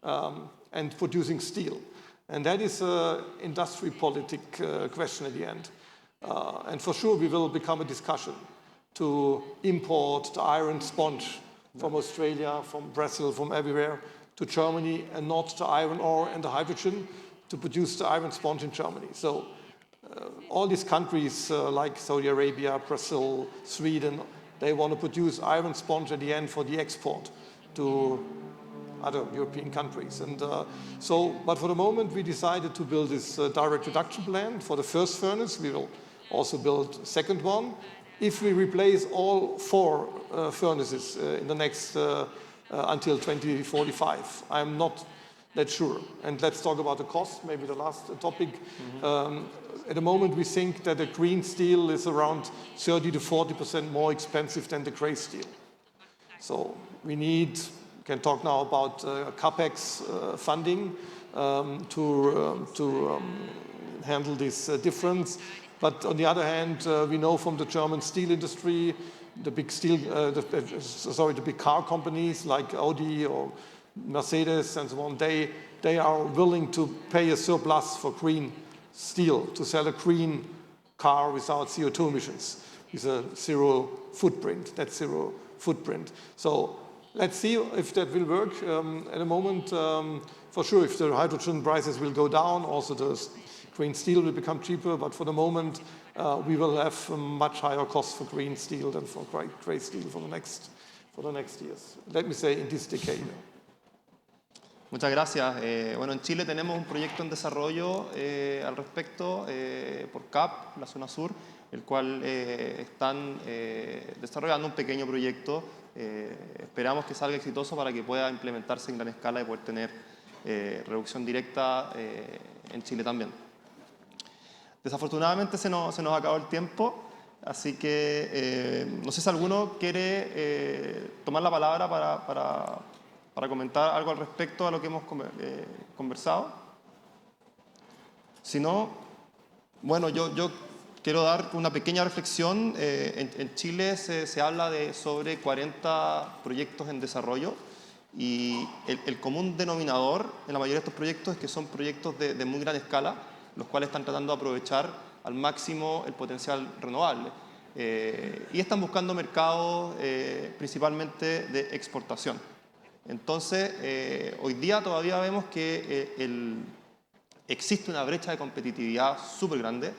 and producing steel? And that is an industry politic question at the end. And for sure, we will become a discussion to import the iron sponge from Australia, from Brazil, from everywhere to Germany, and not the iron ore and the hydrogen to produce the iron sponge in Germany. So all these countries like Saudi Arabia, Brazil, Sweden, they want to produce iron sponge at the end for the export to other European countries. And but for the moment, we decided to build this direct reduction plant for the first furnace. We will also build a second one. If we replace all 4 furnaces in the next until 2045, I'm not that sure. And let's talk about the cost, maybe the last topic. At the moment, we think that the green steel is around 30 to 40% more expensive than the gray steel. So we can talk now about capex funding to handle this difference. But on the other hand, we know from the German steel industry, the big car companies like Audi or Mercedes and so on, they are willing to pay a surplus for green steel to sell a green car without CO2 emissions. It's a zero footprint, net zero footprint. So let's see if that will work. At the moment, for sure, if the hydrogen prices will go down, also the green steel will become cheaper, but for the moment, we will have a much higher cost for green steel than for gray steel for the next years. Let me say in this decade. Muchas gracias. Bueno, en Chile tenemos un proyecto en desarrollo al respecto por CAP, la zona sur, el cual están desarrollando un pequeño proyecto. Esperamos que salga exitoso para que pueda implementarse en gran escala y poder tener reducción directa en Chile también. Desafortunadamente se nos acabó el tiempo, así que no sé si alguno quiere tomar la palabra para comentar algo al respecto a lo que hemos conversado. Si no, bueno, yo quiero dar una pequeña reflexión. En Chile se habla de sobre 40 proyectos en desarrollo y el común denominador en la mayoría de estos proyectos es que son proyectos de muy gran escala, los cuales están tratando de aprovechar al máximo el potencial renovable. Y están buscando mercados principalmente de exportación. Entonces, hoy día todavía vemos que existe una brecha de competitividad súper grande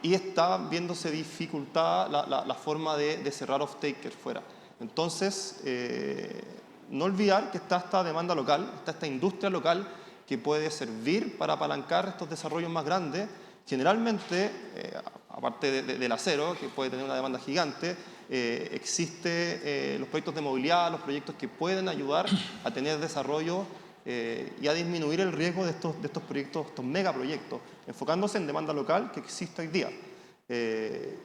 y está viéndose dificultada la forma de cerrar off-takers fuera. Entonces, no olvidar que está esta demanda local, está esta industria local que puede servir para apalancar estos desarrollos más grandes. Generalmente, aparte del acero, que puede tener una demanda gigante, existen los proyectos de movilidad, los proyectos que pueden ayudar a tener desarrollo y a disminuir el riesgo de estos proyectos, estos megaproyectos, enfocándose en demanda local que existe hoy día.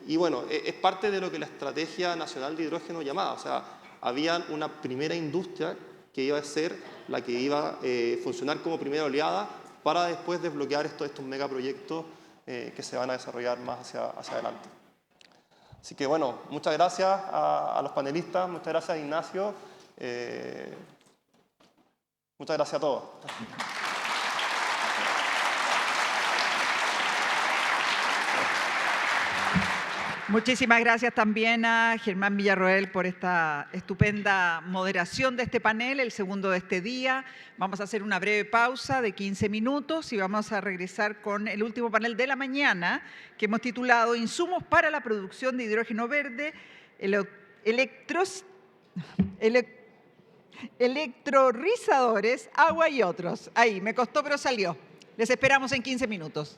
Y bueno, es parte de lo que la Estrategia Nacional de Hidrógeno llamaba. O sea, había una primera industria que iba a ser la que iba a funcionar como primera oleada para después desbloquear estos megaproyectos que se van a desarrollar más hacia adelante. Así que bueno, muchas gracias a los panelistas, muchas gracias Ignacio, muchas gracias a todos. Muchísimas gracias también a Germán Villarroel por esta estupenda moderación de este panel, el segundo de este día. Vamos a hacer una breve pausa de 15 minutos y vamos a regresar con el último panel de la mañana que hemos titulado Insumos para la producción de hidrógeno verde, electrolizadores, agua y otros. Ahí, me costó pero salió. Les esperamos en 15 minutos.